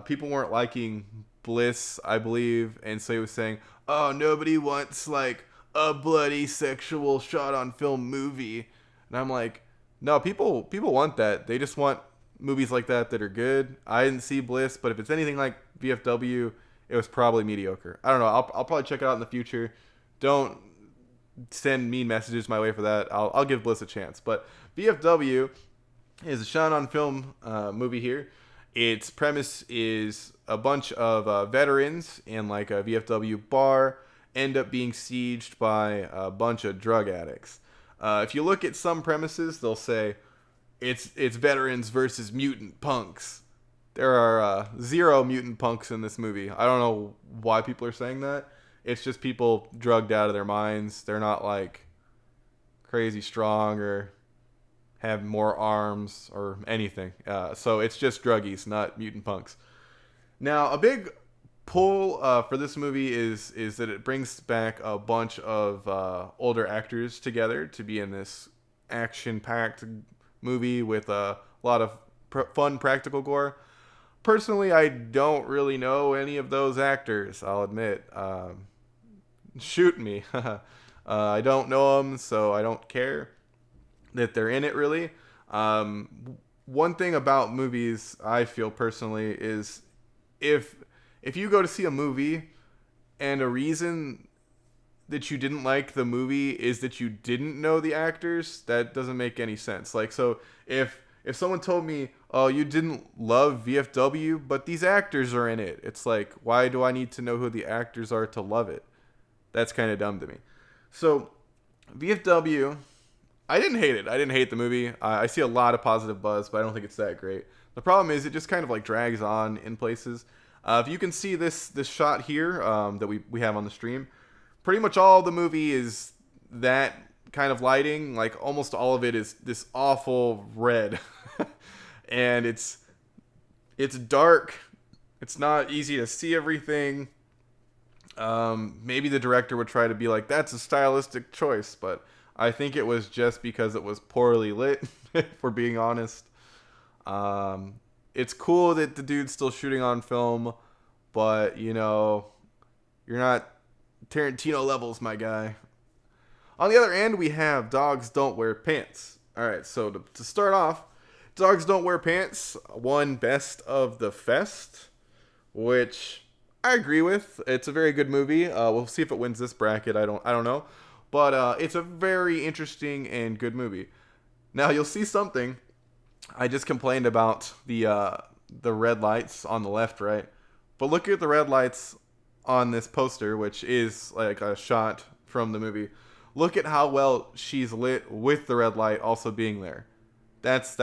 People weren't liking Bliss, I believe, and so he was saying, "Oh, nobody wants like a bloody sexual shot on film movie." And I'm like, no, people want that. They just want movies like that are good. I didn't see Bliss, but if it's anything like VFW, it was probably mediocre. I don't know. I'll probably check it out in the future. Don't send mean messages my way for that. I'll give Bliss a chance. But VFW is a shot on film movie here. Its premise is a bunch of veterans in like a VFW bar end up being sieged by a bunch of drug addicts. If you look at some premises, they'll say it's veterans versus mutant punks. There are 0 mutant punks in this movie. I don't know why people are saying that. It's just people drugged out of their minds. They're not like crazy strong or have more arms or anything. So it's just druggies, not mutant punks. Now, a big pull for this movie is that it brings back a bunch of older actors together to be in this action-packed movie with a lot of fun practical gore. Personally, I don't really know any of those actors, I'll admit. Shoot me. I don't know them, so I don't care that they're in it, really. One thing about movies, I feel personally, is if you go to see a movie and a reason that you didn't like the movie is that you didn't know the actors, that doesn't make any sense. Like, so if someone told me, oh, you didn't love VFW, but these actors are in it, it's like, why do I need to know who the actors are to love it? That's kind of dumb to me. So VFW, I didn't hate it. I didn't hate the movie. I see a lot of positive buzz, but I don't think it's that great. The problem is it just kind of like drags on in places. If you can see this shot here that we have on the stream, pretty much all the movie is that kind of lighting. Like almost all of it is this awful red. And it's dark. It's not easy to see everything. Maybe the director would try to be like, that's a stylistic choice, but I think it was just because it was poorly lit, if we're being honest. It's cool that the dude's still shooting on film, but, you know, you're not Tarantino levels, my guy. On the other end, we have Dogs Don't Wear Pants. All right, so to start off, Dogs Don't Wear Pants won Best of the Fest, which I agree with. It's a very good movie. We'll see if it wins this bracket. I don't know. But it's a very interesting and good movie. Now, you'll see something. I just complained about the red lights on the left, right? But look at the red lights on this poster, which is like a shot from the movie. Look at how well she's lit with the red light also being there. That's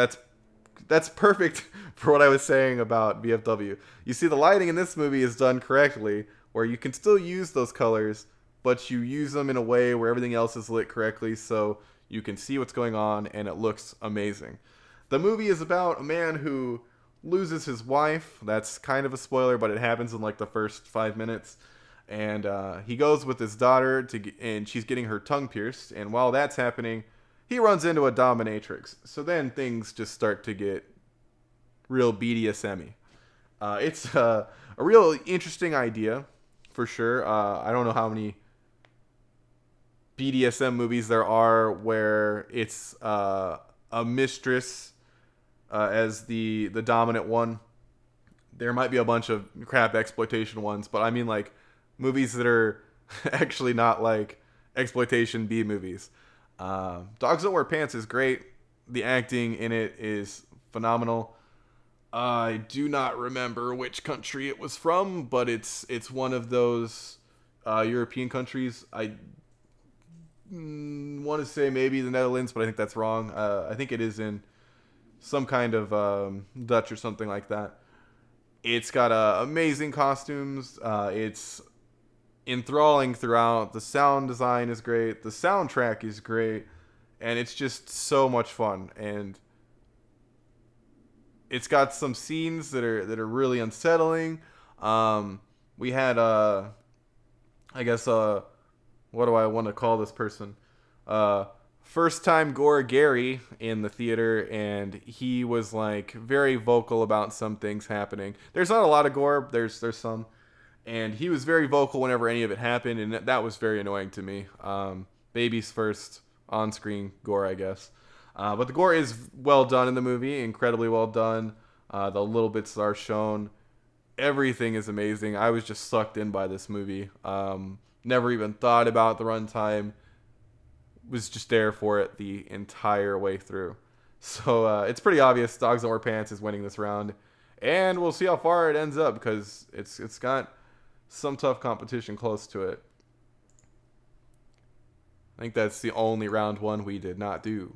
perfect for what I was saying about VFW. You see, the lighting in this movie is done correctly, where you can still use those colors, but you use them in a way where everything else is lit correctly so you can see what's going on and it looks amazing. The movie is about a man who loses his wife. That's kind of a spoiler, but it happens in like the first 5 minutes. And he goes with his daughter and she's getting her tongue pierced. And while that's happening, he runs into a dominatrix. So then things just start to get real BDSM-y. It's a real interesting idea, for sure. I don't know how many BDSM movies there are where it's a mistress as the dominant one. There might be a bunch of crap exploitation ones, but I mean like movies that are actually not like exploitation B movies. Dogs Don't Wear Pants is great. The acting in it is phenomenal. I do not remember which country it was from, but it's one of those European countries. I want to say maybe the Netherlands, but I think that's wrong. I think it is in some kind of Dutch or something like that. It's got amazing costumes. It's enthralling throughout. The sound design is great. The soundtrack is great. And it's just so much fun. And it's got some scenes that are really unsettling. We had I guess what do I want to call this person? First time Gore Gary in the theater, and he was like very vocal about some things happening. There's not a lot of gore, there's some, and he was very vocal whenever any of it happened, and that was very annoying to me. Baby's first on-screen gore, I guess. But the gore is well done in the movie, incredibly well done. The little bits that are shown, everything is amazing. I was just sucked in by this movie. Never even thought about the runtime. Was just there for it the entire way through. So it's pretty obvious Dogs Don't Wear Pants is winning this round. And we'll see how far it ends up because it's got some tough competition close to it. I think that's the only round one we did not do.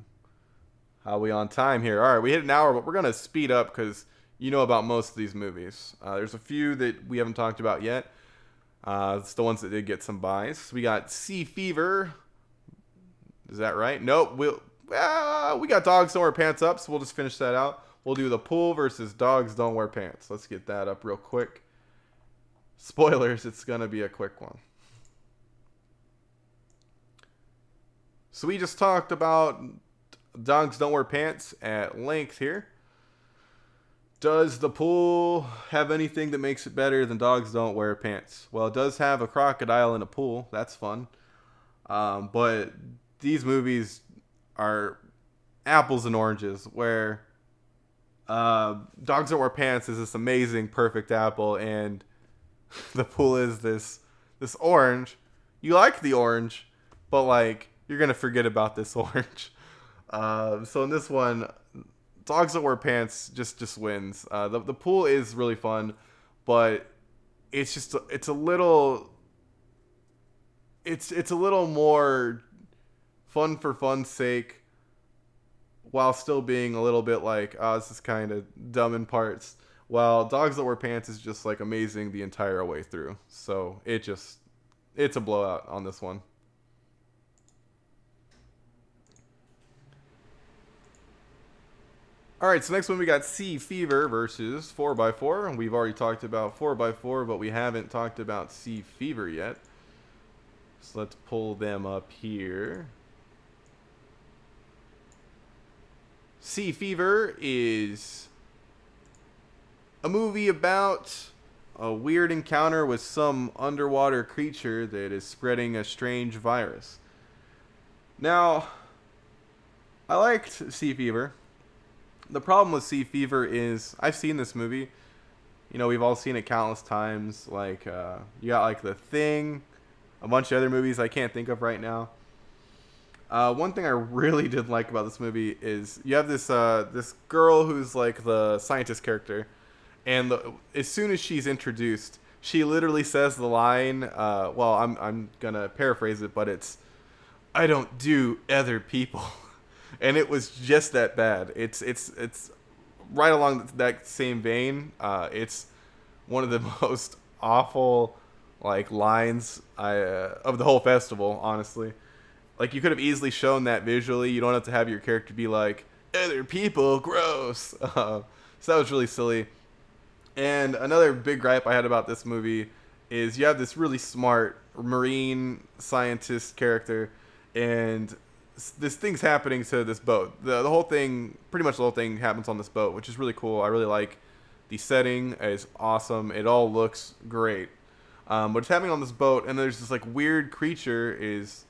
How are we on time here? All right, we hit an hour, but we're going to speed up because you know about most of these movies. There's a few that we haven't talked about yet. It's the ones that did get some buys. We got Sea Fever. Is that right? Nope. We got Dogs Don't Wear Pants up, so we'll just finish that out. We'll do The Pool versus Dogs Don't Wear Pants. Let's get that up real quick. Spoilers, it's going to be a quick one. So we just talked about Dogs Don't Wear Pants at length here. Does The Pool have anything that makes it better than Dogs Don't Wear Pants? Well, it does have a crocodile in a pool. That's fun. But these movies are apples and oranges, where Dogs Don't Wear Pants is this amazing, perfect apple, and The Pool is this orange. You like the orange, but like you're gonna forget about this orange. So in this one, Dogs Don't Wear Pants just wins. The Pool is really fun, but it's a little more fun for fun's sake, while still being a little bit like, this is kind of dumb in parts. While Dogs That Wear Pants is just like amazing the entire way through. So it's a blowout on this one. All right, so next one we got Sea Fever versus 4x4. And we've already talked about 4x4, but we haven't talked about Sea Fever yet. So let's pull them up here. Sea Fever is a movie about a weird encounter with some underwater creature that is spreading a strange virus. Now, I liked Sea Fever. The problem with Sea Fever is, I've seen this movie. You know, we've all seen it countless times. Like, you got like The Thing, a bunch of other movies I can't think of right now. One thing I really did like about this movie is you have this girl who's like the scientist character, and as soon as she's introduced, she literally says the line. Well, I'm gonna paraphrase it, but it's, "I don't do other people." And it was just that bad. It's right along that same vein. It's one of the most awful like lines of the whole festival, honestly. Like, you could have easily shown that visually. You don't have to have your character be like, "Other people, gross." So that was really silly. And another big gripe I had about this movie is you have this really smart marine scientist character, and this thing's happening to this boat. The whole thing, pretty much the whole thing happens on this boat, which is really cool. I really like the setting. It's awesome. It all looks great. But it's happening on this boat, and there's this like weird creature is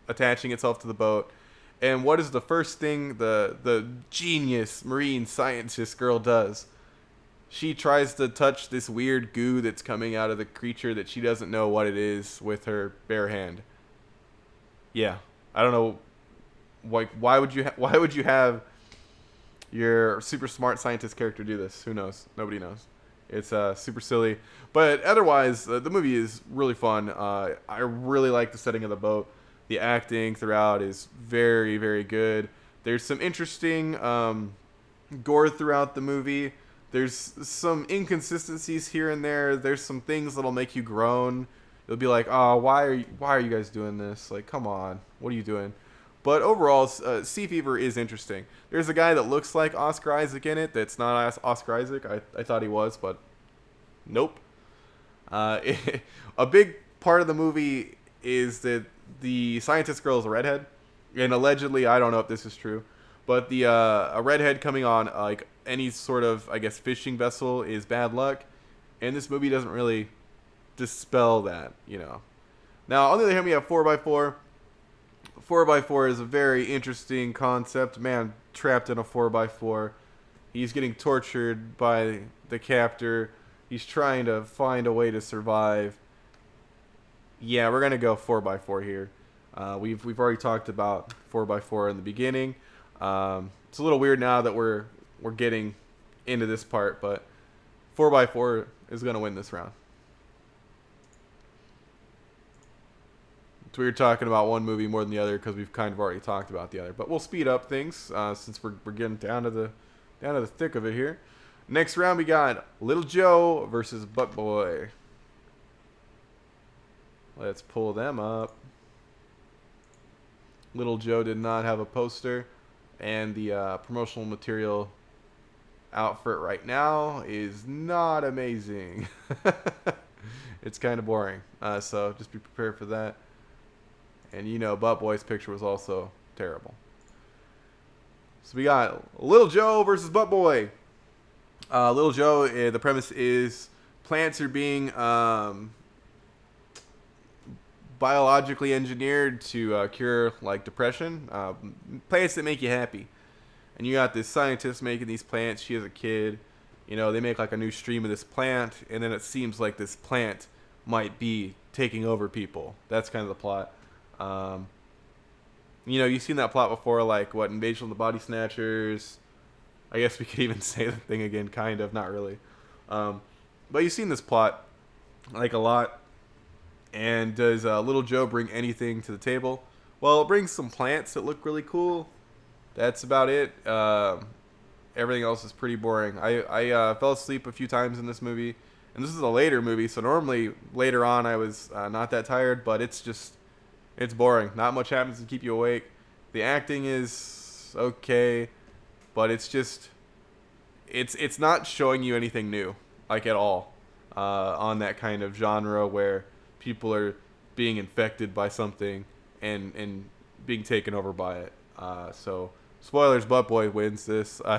attaching itself to the boat. And what is the first thing the genius marine scientist girl does? She tries to touch this weird goo that's coming out of the creature that she doesn't know what it is with her bare hand. Yeah, I don't know. Like, why would you have your super smart scientist character do this? Who knows? Nobody knows. It's super silly, but otherwise the movie is really fun. I really like the setting of the boat. The acting throughout is very, very good. There's some interesting gore throughout the movie. There's some inconsistencies here and there. There's some things that'll make you groan. You'll be like, "Oh, why are you guys doing this? Like, come on, what are you doing?" But overall, Sea Fever is interesting. There's a guy that looks like Oscar Isaac in it that's not Oscar Isaac. I thought he was, but nope. A big part of the movie is that the scientist girl is a redhead. And allegedly, I don't know if this is true, but a redhead coming on like any sort of, I guess, fishing vessel is bad luck. And this movie doesn't really dispel that, you know. Now, on the other hand, we have 4x4. 4x4 is a very interesting concept. Man trapped in a 4x4. He's getting tortured by the captor. He's trying to find a way to survive. Yeah, we're gonna go 4x4 here. We've already talked about 4x4 in the beginning. It's a little weird now that we're getting into this part, but 4x4 is gonna win this round. we were talking about one movie more than the other because we've kind of already talked about the other. But we'll speed up things since we're getting down to the thick of it here. Next round, we got Little Joe versus Butt Boy. Let's pull them up. Little Joe did not have a poster, and the promotional material outfit right now is not amazing. It's kind of boring, so just be prepared for that. And you know, Butt Boy's picture was also terrible. So we got Little Joe versus Butt Boy. Little Joe, the premise is plants are being biologically engineered to cure like depression. Plants that make you happy. And you got this scientist making these plants. She has a kid. You know, they make like a new stream of this plant, and then it seems like this plant might be taking over people. That's kind of the plot. You know, you've seen that plot before, like what, Invasion of the Body Snatchers. I guess we could even say the thing again, kind of, not really. But you've seen this plot like a lot. And does Little Joe bring anything to the table? Well, it brings some plants that look really cool. That's about it. Everything else is pretty boring. I fell asleep a few times in this movie. And this is a later movie, so normally later on I was not that tired, but it's boring. Not much happens to keep you awake. The acting is okay, but it's not showing you anything new, like at all, on that kind of genre where people are being infected by something and being taken over by it. So spoilers, Butt Boy wins this. We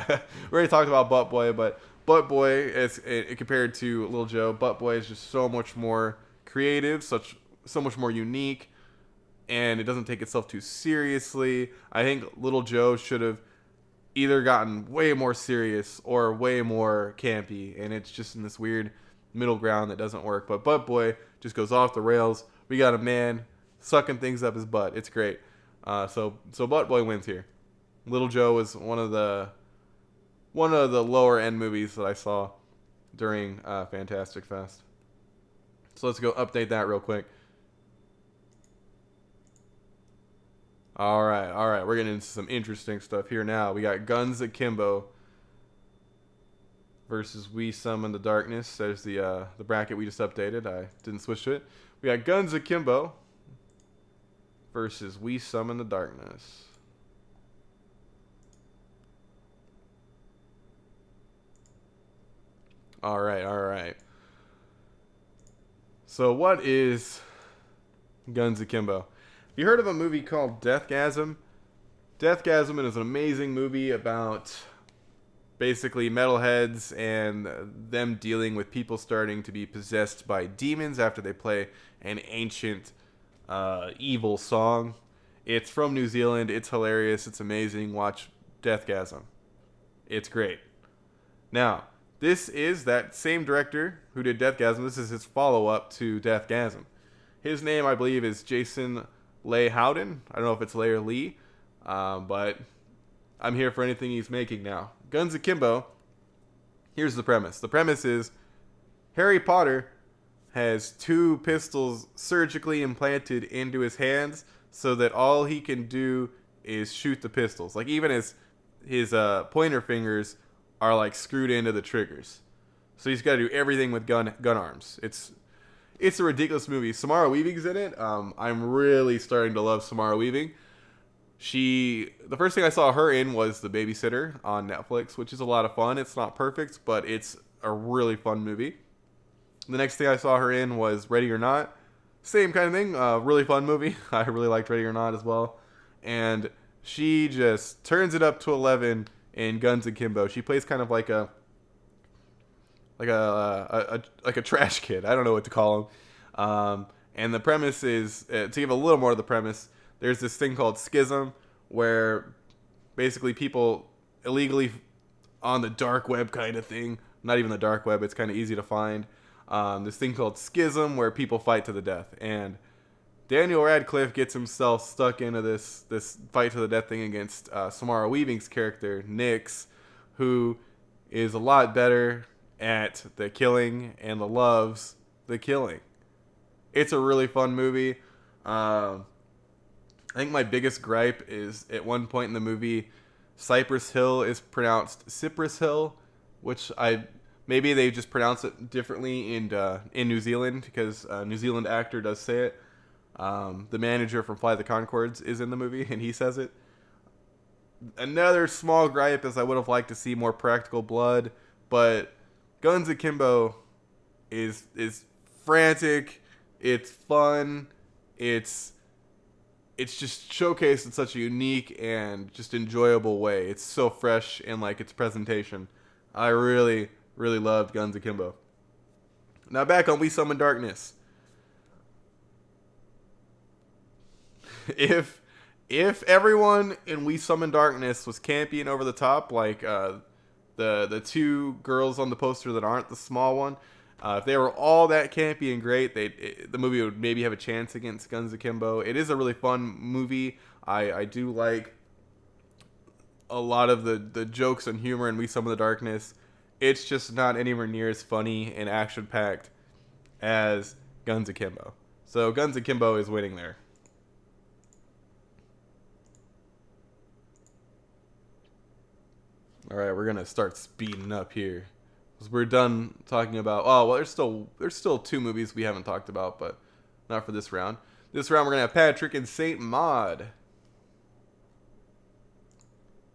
already talked about Butt Boy, but Butt Boy, compared to Little Joe, Butt Boy is just so much more creative, so much more unique, and it doesn't take itself too seriously. I think Little Joe should have either gotten way more serious or way more campy, and it's just in this weird middle ground that doesn't work. But Butt Boy just goes off the rails. We got a man sucking things up his butt. It's great. So Butt Boy wins here. Little Joe was one of the lower end movies that I saw during Fantastic Fest. So let's go update that real quick. All right. We're getting into some interesting stuff here now. We got Guns Akimbo versus We Summon the Darkness. There's the bracket we just updated. I didn't switch to it. We got Guns Akimbo versus We Summon the Darkness. All right. So what is Guns Akimbo? You heard of a movie called Deathgasm? Deathgasm is an amazing movie about basically metalheads and them dealing with people starting to be possessed by demons after they play an ancient evil song. It's from New Zealand. It's hilarious. It's amazing. Watch Deathgasm. It's great. Now, this is that same director who did Deathgasm. This is his follow-up to Deathgasm. His name, I believe, is Jason Leigh Howden. I don't know if it's Leigh or Lee, but I'm here for anything he's making now. Guns Akimbo, here's the premise. The premise is Harry Potter has 2 pistols surgically implanted into his hands so that all he can do is shoot the pistols. Like, even his pointer fingers are like screwed into the triggers. So he's got to do everything with gun arms. It's a ridiculous movie. Samara Weaving's in it. I'm really starting to love Samara Weaving. The first thing I saw her in was The Babysitter on Netflix, which is a lot of fun. It's not perfect, but it's a really fun movie. The next thing I saw her in was Ready or Not. Same kind of thing. Really fun movie. I really liked Ready or Not as well. And she just turns it up to 11 in Guns Akimbo. She plays kind of like a trash kid. I don't know what to call him. And the premise is, to give a little more of the premise, there's this thing called Schism where basically people illegally on the dark web kind of thing, not even the dark web, it's kind of easy to find, this thing called Schism where people fight to the death. And Daniel Radcliffe gets himself stuck into this fight to the death thing against Samara Weaving's character, Nyx, who is a lot better at the killing and loves the killing. It's a really fun movie. I think my biggest gripe is at one point in the movie, Cypress Hill is pronounced Cypress Hill, which maybe they just pronounce it differently in New Zealand because a New Zealand actor does say it. The manager from Fly the Conchords is in the movie and he says it. Another small gripe is I would have liked to see more practical blood, but Guns Akimbo is frantic. It's fun. It's just showcased in such a unique and just enjoyable way. It's so fresh in like its presentation. I really, really loved Guns Akimbo. Now back on We Summon Darkness. If everyone in We Summon Darkness was campy and over the top, like the two girls on the poster that aren't the small one, if they were all that campy and great, the movie would maybe have a chance against Guns Akimbo. It is a really fun movie. I do like a lot of the jokes and humor in We Summon the Darkness. It's just not anywhere near as funny and action-packed as Guns Akimbo. So Guns Akimbo is winning there. All right, we're going to start speeding up here. Because we're done talking about... Oh, well, there's still two movies we haven't talked about, but not for this round. This round, we're going to have Patrick and Saint Maud.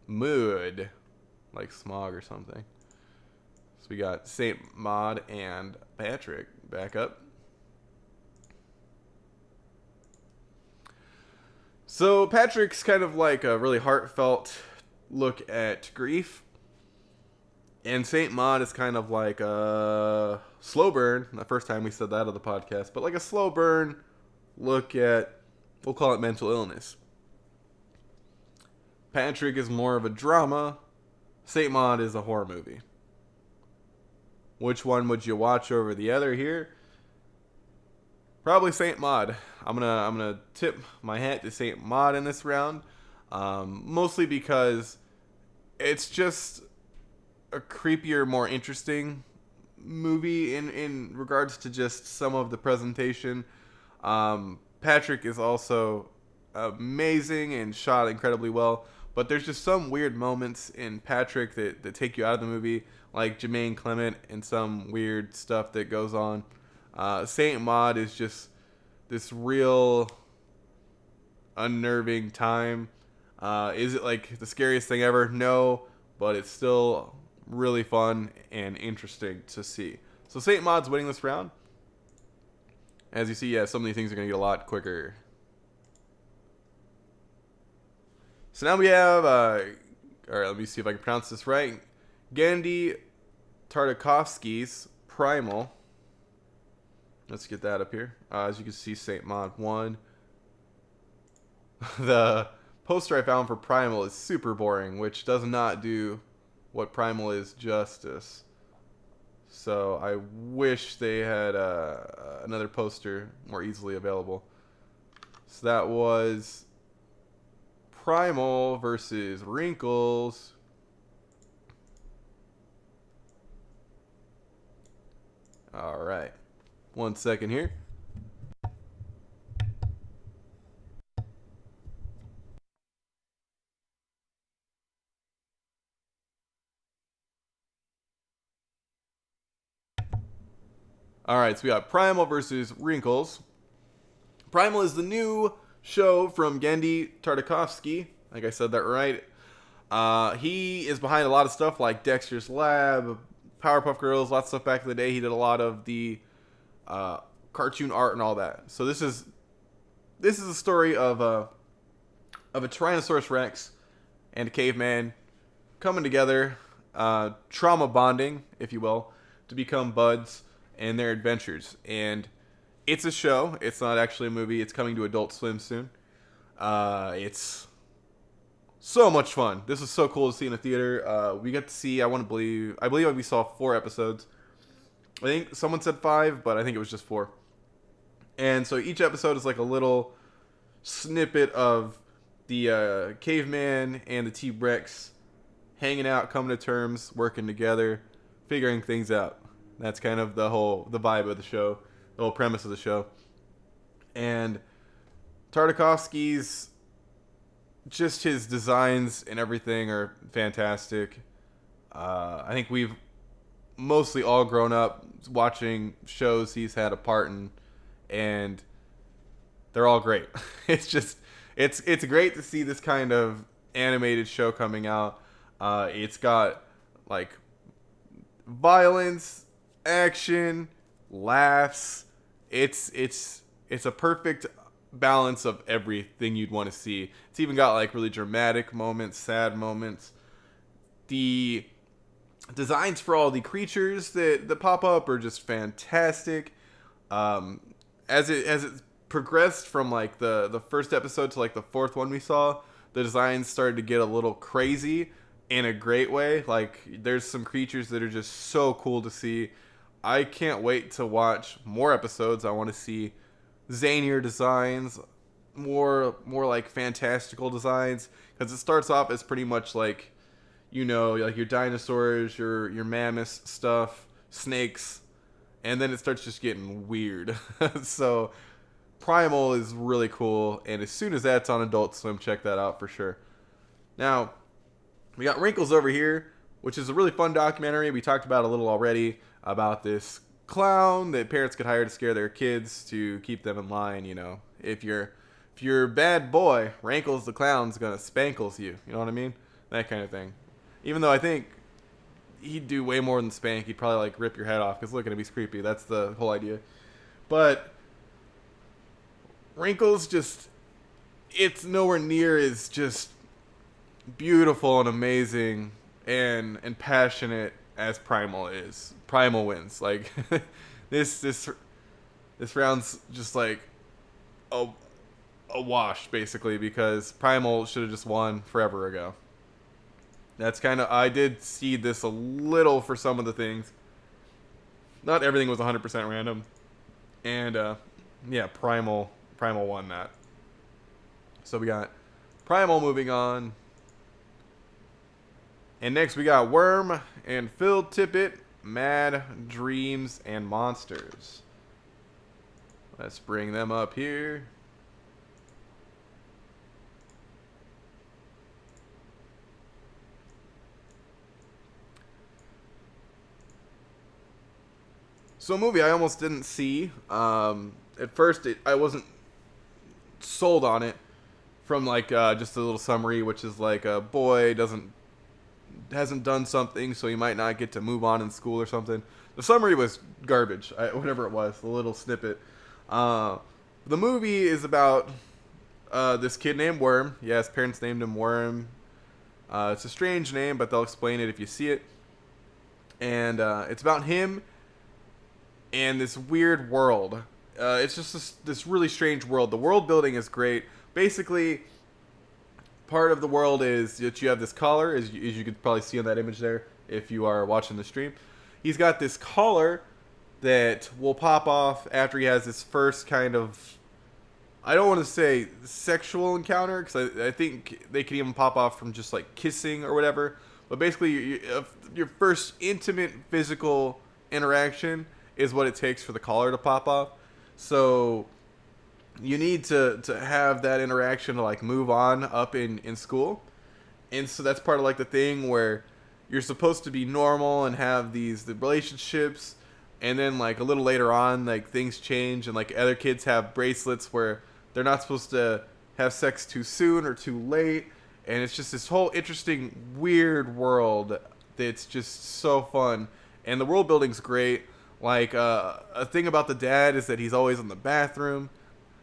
Mood. Like smog or something. So we got Saint Maud and Patrick. Back up. So Patrick's kind of like a really heartfelt look at grief. And Saint Maud is kind of like a slow burn. The first time we said that on the podcast. But like a slow burn look at, we'll call it mental illness. Patrick is more of a drama. Saint Maud is a horror movie. Which one would you watch over the other here? Probably Saint Maud. I'm gonna tip my hat to Saint Maud in this round. Mostly because it's just a creepier, more interesting movie in regards to just some of the presentation. Patrick is also amazing and shot incredibly well, but there's just some weird moments in Patrick that take you out of the movie, like Jermaine Clement and some weird stuff that goes on. Saint Maud is just this real unnerving time. Is it like the scariest thing ever? No, but it's still really fun and interesting to see. So Saint Maud's winning this round. As you see, yeah, some of these things are going to get a lot quicker. So now we have, alright, let me see if I can pronounce this right. Genndy TARTAKOVSKY'S PRIMAL. Let's get that up here. As you can see, Saint Maud won. The poster I found for Primal is super boring, which does not do what Primal is justice. So I wish they had another poster more easily available. So that was Primal versus Wrinkles. All right. 1 second here. Alright, so we got Primal versus Wrinkles. Primal is the new show from Genndy TARTAKOVSKY. Like I said that right. He is behind a lot of stuff like Dexter's Lab, Powerpuff Girls, lots of stuff back in the day. He did a lot of the cartoon art and all that. So this is a story of a Tyrannosaurus Rex and a caveman coming together, trauma bonding, if you will, to become buds and their adventures. And it's a show. It's not actually a movie. It's coming to Adult Swim soon. It's so much fun. This is so cool to see in a theater. We got to see, I believe we saw 4 episodes. I think someone said 5, but I think it was just 4. And so each episode is like a little snippet of the caveman and the T-Rex hanging out, coming to terms, working together, figuring things out. That's kind of the vibe of the show, the whole premise of the show. And Tartakovsky's, just his designs and everything are fantastic. I think we've mostly all grown up watching shows he's had a part in, and they're all great. It's great to see this kind of animated show coming out. It's got like violence, action, laughs. It's a perfect balance of everything you'd want to see. It's even got like really dramatic moments, sad moments. The designs for all the creatures that pop up are just fantastic. As it progressed from like the first episode to like the fourth one we saw, the designs started to get a little crazy in a great way. Like there's some creatures that are just so cool to see. I can't wait to watch more episodes. I want to see zanier designs, more like fantastical designs, because it starts off as pretty much like, you know, like your dinosaurs, your mammoths stuff, snakes, and then it starts just getting weird. So Primal is really cool, and as soon as that's on Adult Swim, check that out for sure. Now, we got Wrinkles over here, which is a really fun documentary. We talked about a little already about this clown that parents could hire to scare their kids to keep them in line. You know, if you're a bad boy, Wrinkles the clown's gonna spankles you. You know what I mean? That kind of thing. Even though I think he'd do way more than spank. He'd probably like rip your head off, because look at him, he's creepy. That's the whole idea. But Wrinkles just, it's nowhere near as just beautiful and amazing and passionate as Primal is. Primal wins. Like this round's just like a wash basically, because Primal should have just won forever ago. That's kind of, I did see this a little for some of the things. Not everything was 100% random. And yeah, Primal won that. So we got Primal moving on. And next we got Worm and Phil Tippett, Mad Dreams and Monsters. Let's bring them up here. So a movie I almost didn't see. At first, I wasn't sold on it from like just a little summary, which is like a boy hasn't done something, so he might not get to move on in school or something. The summary was garbage, whatever it was, the little snippet. The movie is about this kid named Worm. Yeah, his parents named him Worm. It's a strange name, but they'll explain it if you see it. And it's about him and this weird world. It's just this really strange world. The world building is great. Basically, part of the world is that you have this collar, as you could probably see on that image there if you are watching the stream. He's got this collar that will pop off after he has his first kind of, I don't want to say sexual encounter, because I think they can even pop off from just like kissing or whatever. But basically, your first intimate physical interaction is what it takes for the collar to pop off. So you need to have that interaction to like move on up in school. And so that's part of like the thing where you're supposed to be normal and have the relationships, and then like a little later on, like things change, and like other kids have bracelets where they're not supposed to have sex too soon or too late. And it's just this whole interesting weird world that's just so fun, and the world building's great. Like a thing about the dad is that he's always in the bathroom.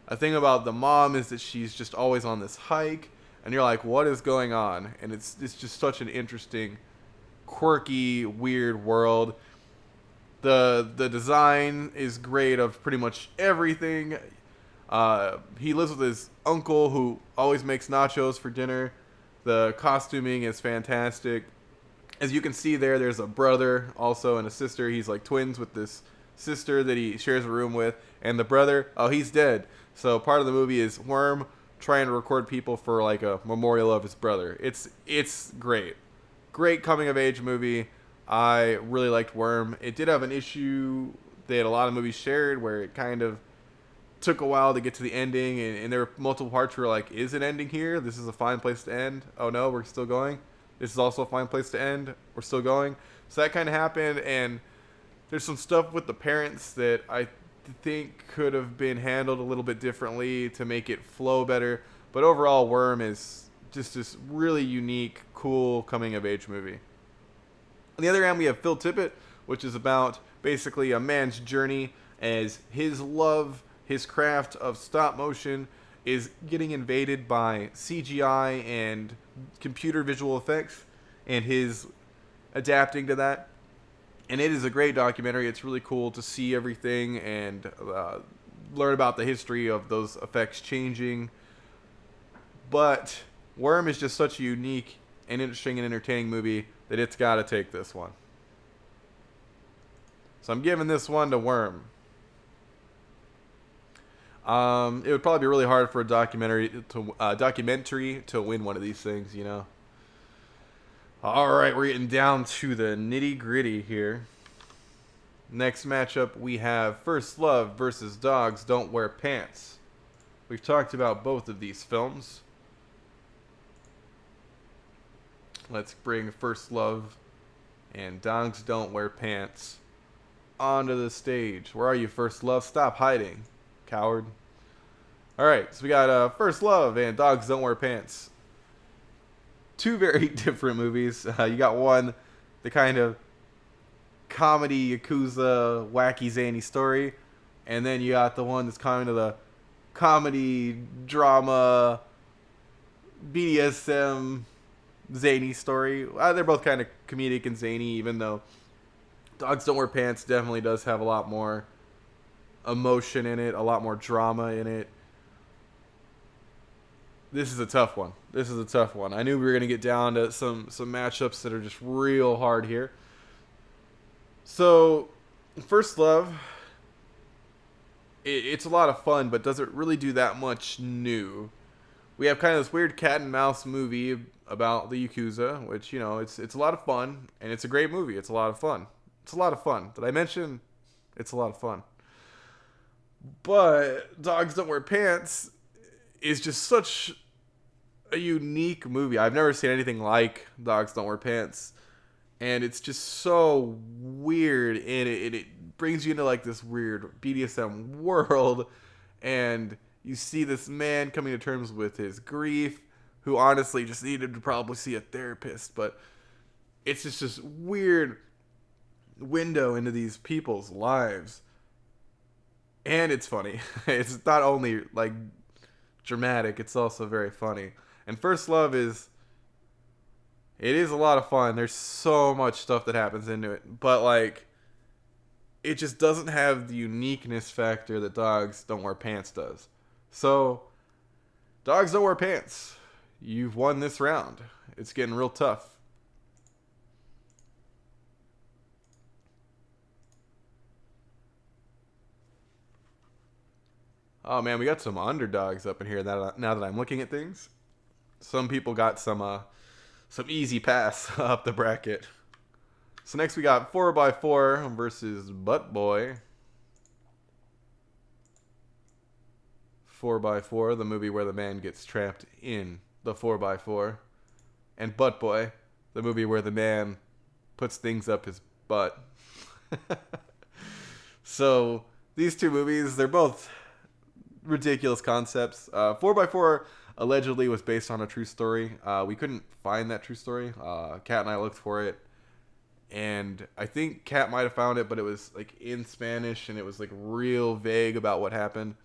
A thing about the mom is that she's just always on this hike, and you're like, what is going on? And it's just such an interesting, quirky, weird world. The design is great of pretty much everything. He lives with his uncle who always makes nachos for dinner. The costuming is fantastic. As you can see there's a brother also and a sister. He's like twins with this sister that he shares a room with. And the brother, he's dead. So part of the movie is Worm trying to record people for like a memorial of his brother. It's great. Great coming of age movie. I really liked Worm. It did have an issue that a lot of movies shared, where it kind of took a while to get to the ending, and there were multiple parts where like, is it ending here? This is a fine place to end. Oh no, we're still going. This is also a fine place to end. We're still going. So that kind of happened, and there's some stuff with the parents that I think could have been handled a little bit differently to make it flow better. But overall, Worm is just this really unique, cool coming-of-age movie. On the other hand, we have Phil Tippett, which is about basically a man's journey as his love, his craft of stop motion is getting invaded by CGI and computer visual effects, and his adapting to that. And it is a great documentary. It's really cool to see everything and learn about the history of those effects changing. But Worm is just such a unique and interesting and entertaining movie that it's got to take this one. So I'm giving this one to Worm. It would probably be really hard for a documentary to win one of these things, you know. All right, we're getting down to the nitty-gritty here. Next matchup, we have First Love versus Dogs Don't Wear Pants. We've talked about both of these films. Let's bring First Love and Dogs Don't Wear Pants onto the stage. Where are you, First Love? Stop hiding, coward. All right, so we got First Love and Dogs Don't Wear Pants. Two very different movies. You got one, the kind of comedy, Yakuza, wacky, zany story. And then you got the one that's kind of the comedy, drama, BDSM, zany story. They're both kind of comedic and zany, even though Dogs Don't Wear Pants definitely does have a lot more emotion in it, a lot more drama in it. This is a tough one. I knew we were going to get down to some matchups that are just real hard here. So, First Love, it's a lot of fun, but doesn't really do that much new. We have kind of this weird cat and mouse movie about the Yakuza, which, you know, it's a lot of fun, and it's a great movie. It's a lot of fun. Did I mention it's a lot of fun? But Dogs Don't Wear Pants is just such a unique movie. I've never seen anything like Dogs Don't Wear Pants, and it's just so weird, and it brings you into like this weird BDSM world, and you see this man coming to terms with his grief, who honestly just needed to probably see a therapist, but it's just this weird window into these people's lives. And it's funny. It's not only like dramatic, it's also very funny. And First Love is a lot of fun. There's so much stuff that happens into it, but like it just doesn't have the uniqueness factor that Dogs Don't Wear Pants does. So Dogs Don't Wear Pants, you've won this round. It's getting real tough. Oh man, we got some underdogs up in here now that I'm looking at things. Some people got some easy pass up the bracket. So next we got 4x4 versus Butt Boy. 4x4, the movie where the man gets trapped in the 4x4. And Butt Boy, the movie where the man puts things up his butt. So these two movies, they're both ridiculous concepts. 4x4 allegedly was based on a true story. We couldn't find that true story. Kat and I looked for it, and I think Kat might have found it, but it was like in Spanish, and it was like real vague about what happened.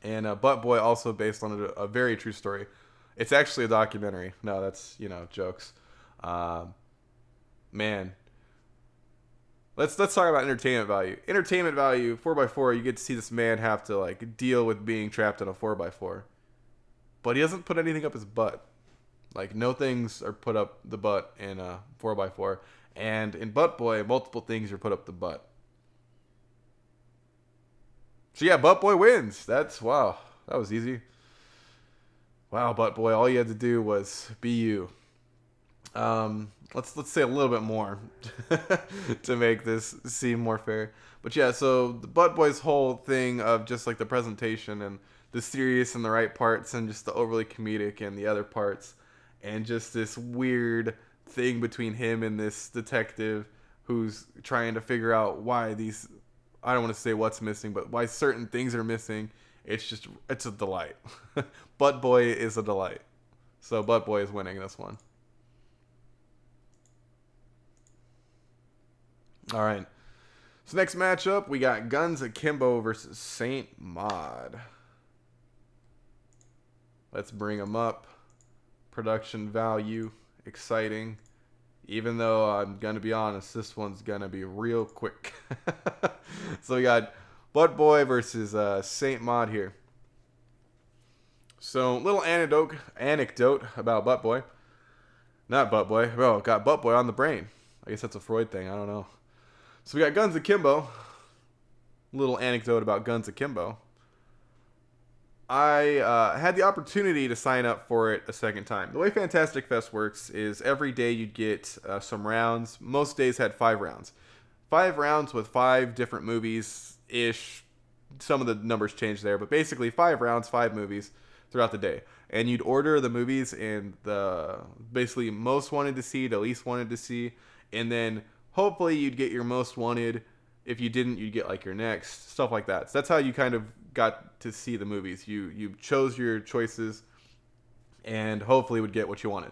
And Butt Boy also based on a very true story. It's actually a documentary. No, that's, jokes. Man. Let's talk about entertainment value. Entertainment value, 4x4, you get to see this man have to like deal with being trapped in a 4x4. But he doesn't put anything up his butt. Like, no things are put up the butt in a 4x4. And in Butt Boy, multiple things are put up the butt. So yeah, Butt Boy wins. Wow, that was easy. Wow, Butt Boy, all you had to do was be you. Let's say a little bit more to make this seem more fair. But yeah, so the Butt Boy's whole thing of just like the presentation and the serious and the right parts and just the overly comedic and the other parts, and just this weird thing between him and this detective who's trying to figure out why these, I don't want to say what's missing, but why certain things are missing. It's a delight. Butt Boy is a delight. So Butt Boy is winning this one. All right. So next matchup, we got Guns Akimbo versus Saint Maud. Let's bring them up. Production value, exciting. Even though I'm going to be honest, this one's going to be real quick. So we got Butt Boy versus Saint Maud here. So little anecdote about Butt Boy. Not Butt Boy. Bro, got Butt Boy on the brain. I guess that's a Freud thing. I don't know. So we got Guns Akimbo. Little anecdote about Guns Akimbo. I had the opportunity to sign up for it a second time. The way Fantastic Fest works is every day you'd get some rounds. Most days had 5 rounds. 5 rounds with 5 different movies-ish. Some of the numbers change there, but basically 5 rounds, 5 movies throughout the day. And you'd order the movies in the basically most wanted to see to least wanted to see. And then hopefully you'd get your most wanted. If you didn't, you'd get like your next. Stuff like that. So that's how you kind of got to see the movies. You chose your choices and hopefully would get what you wanted.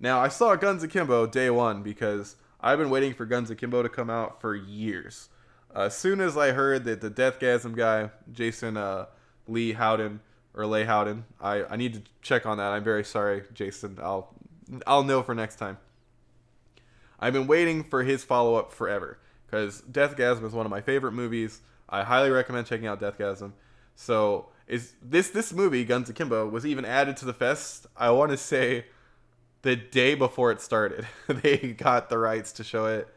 Now, I saw Guns Akimbo day one because I've been waiting for Guns Akimbo to come out for years. As soon as I heard that the Deathgasm guy, Jason Lee Howden, or Leigh Howden, I need to check on that. I'm very sorry, Jason. I'll know for next time. I've been waiting for his follow-up forever because Deathgasm is one of my favorite movies. I highly recommend checking out Deathgasm. So is this movie, Guns Akimbo, was even added to the fest, I want to say, the day before it started. They got the rights to show it,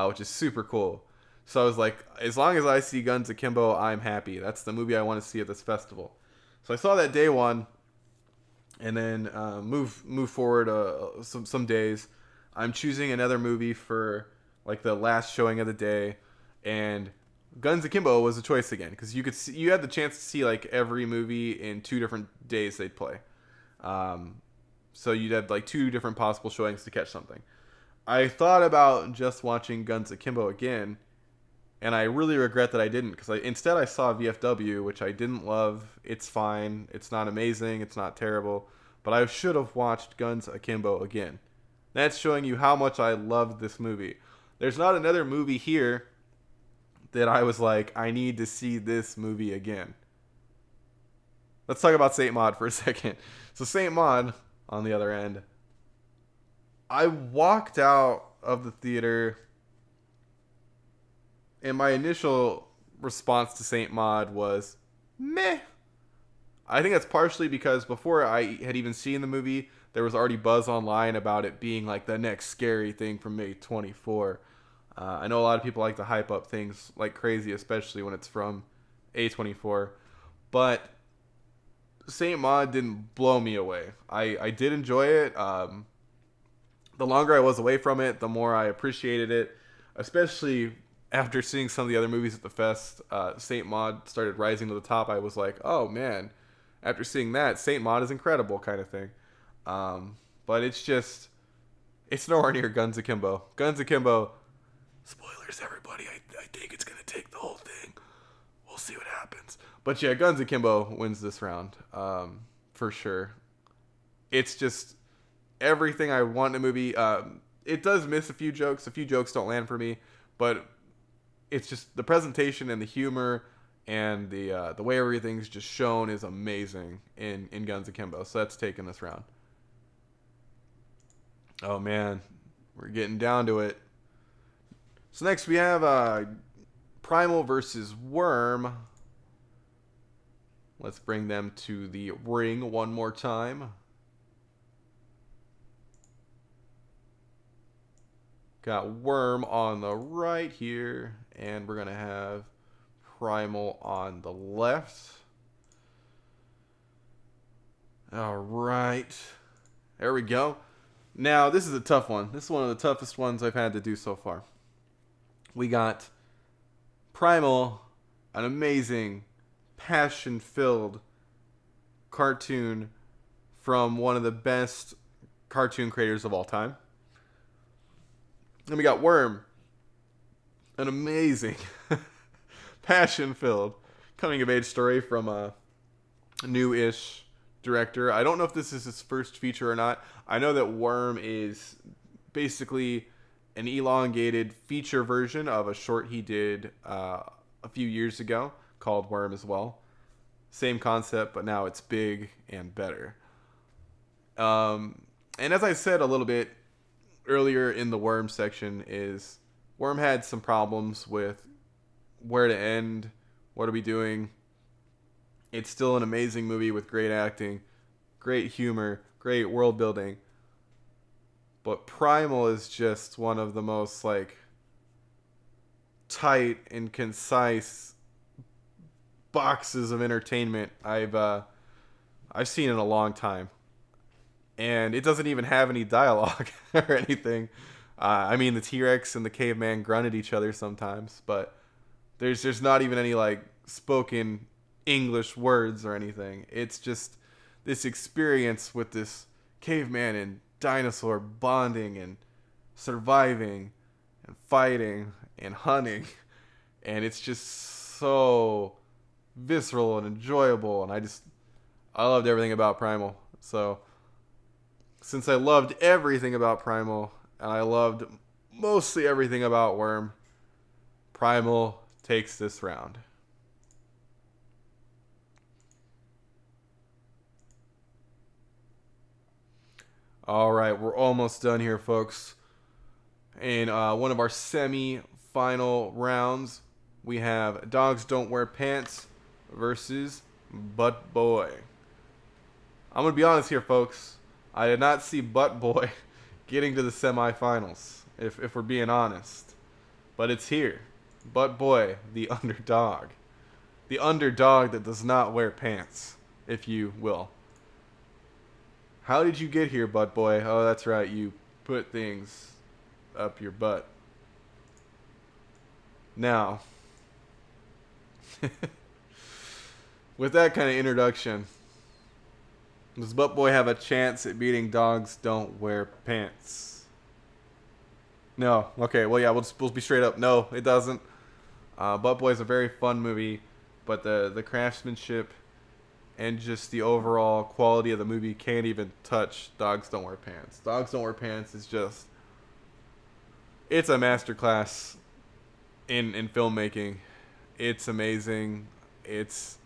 which is super cool. So I was like, as long as I see Guns Akimbo, I'm happy. That's the movie I want to see at this festival. So I saw that day one, and then move forward some days. I'm choosing another movie for like the last showing of the day, and Guns Akimbo was a choice again because you had the chance to see like every movie in 2 different days they'd play. So you'd have like 2 different possible showings to catch something. I thought about just watching Guns Akimbo again, and I really regret that I didn't because instead I saw VFW, which I didn't love. It's fine. It's not amazing. It's not terrible. But I should have watched Guns Akimbo again. That's showing you how much I loved this movie. There's not another movie here that I was like, I need to see this movie again. Let's talk about Saint Maud for a second. So Saint Maud, on the other end, I walked out of the theater, and my initial response to Saint Maud was, meh. I think that's partially because before I had even seen the movie, there was already buzz online about it being like the next scary thing from May 24. I know a lot of people like to hype up things like crazy, especially when it's from A24. But Saint Maud didn't blow me away. I did enjoy it. The longer I was away from it, the more I appreciated it, especially after seeing some of the other movies at the fest. Saint Maud started rising to the top. I was like, oh man, after seeing that, Saint Maud is incredible kind of thing. But it's nowhere near Guns Akimbo. Guns Akimbo, spoilers everybody, I think it's going to take the whole thing. We'll see what happens. But yeah, Guns Akimbo wins this round, for sure. It's just everything I want in a movie. It does miss a few jokes. A few jokes don't land for me, but it's just the presentation and the humor and the way everything's just shown is amazing in Guns Akimbo. So that's taking this round. Oh man, we're getting down to it. So next we have Primal versus Worm. Let's bring them to the ring one more time. Got Worm on the right here, and we're going to have Primal on the left. All right. There we go. Now, this is a tough one. This is one of the toughest ones I've had to do so far. We got Primal, an amazing, passion-filled cartoon from one of the best cartoon creators of all time. Then we got Worm, an amazing, passion-filled coming-of-age story from a new-ish director. I don't know if this is his first feature or not. I know that Worm is basically an elongated feature version of a short he did a few years ago called Worm as well. Same concept, but now it's big and better. And as I said a little bit earlier in the Worm section, is Worm had some problems with where to end, what are we doing. It's still an amazing movie with great acting, great humor, great world building. But Primal is just one of the most like tight and concise boxes of entertainment I've seen in a long time. And it doesn't even have any dialogue or anything. I mean, the T-Rex and the caveman grunt at each other sometimes, but there's not even any like spoken English words or anything. It's just this experience with this caveman and dinosaur bonding and surviving and fighting and hunting, and it's just so visceral and enjoyable, and I loved everything about Primal. So since I loved everything about Primal and I loved mostly everything about Worm, Primal takes this round. All right, we're almost done here, folks. In one of our semi-final rounds, we have Dogs Don't Wear Pants versus Butt Boy. I'm going to be honest here, folks. I did not see Butt Boy getting to the semifinals, if we're being honest. But it's here. Butt Boy, the underdog. The underdog that does not wear pants, if you will. How did you get here, Butt Boy? Oh, that's right. You put things up your butt. Now, with that kind of introduction, does Butt Boy have a chance at beating Dogs Don't Wear Pants? No. Okay, well, yeah, we'll be straight up. No, it doesn't. Butt Boy is a very fun movie, but the craftsmanship and just the overall quality of the movie can't even touch Dogs Don't Wear Pants. Dogs Don't Wear Pants is just... it's a masterclass in filmmaking. It's amazing. It's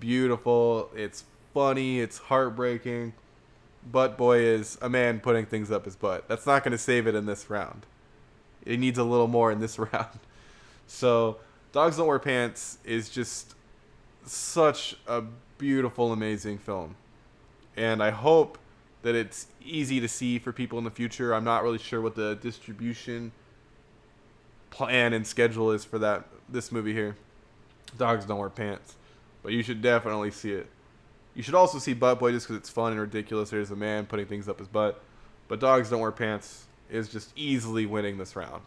beautiful. It's funny. It's heartbreaking. Butt Boy is a man putting things up his butt. That's not going to save it in this round. It needs a little more in this round. So, Dogs Don't Wear Pants is just such a beautiful, amazing film. And I hope that it's easy to see for people in the future. I'm not really sure what the distribution plan and schedule is for this movie here, Dogs Don't Wear Pants. But you should definitely see it. You should also see Butt Boy just because it's fun and ridiculous. There's a man putting things up his butt. But Dogs Don't Wear Pants is just easily winning this round.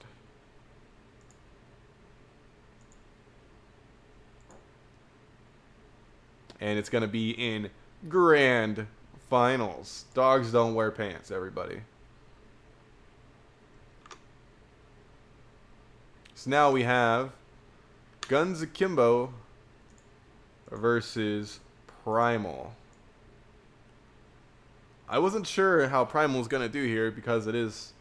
And it's going to be in grand finals. Dogs Don't Wear Pants, everybody. So now we have Guns Akimbo versus Primal. I wasn't sure how Primal was going to do here because it is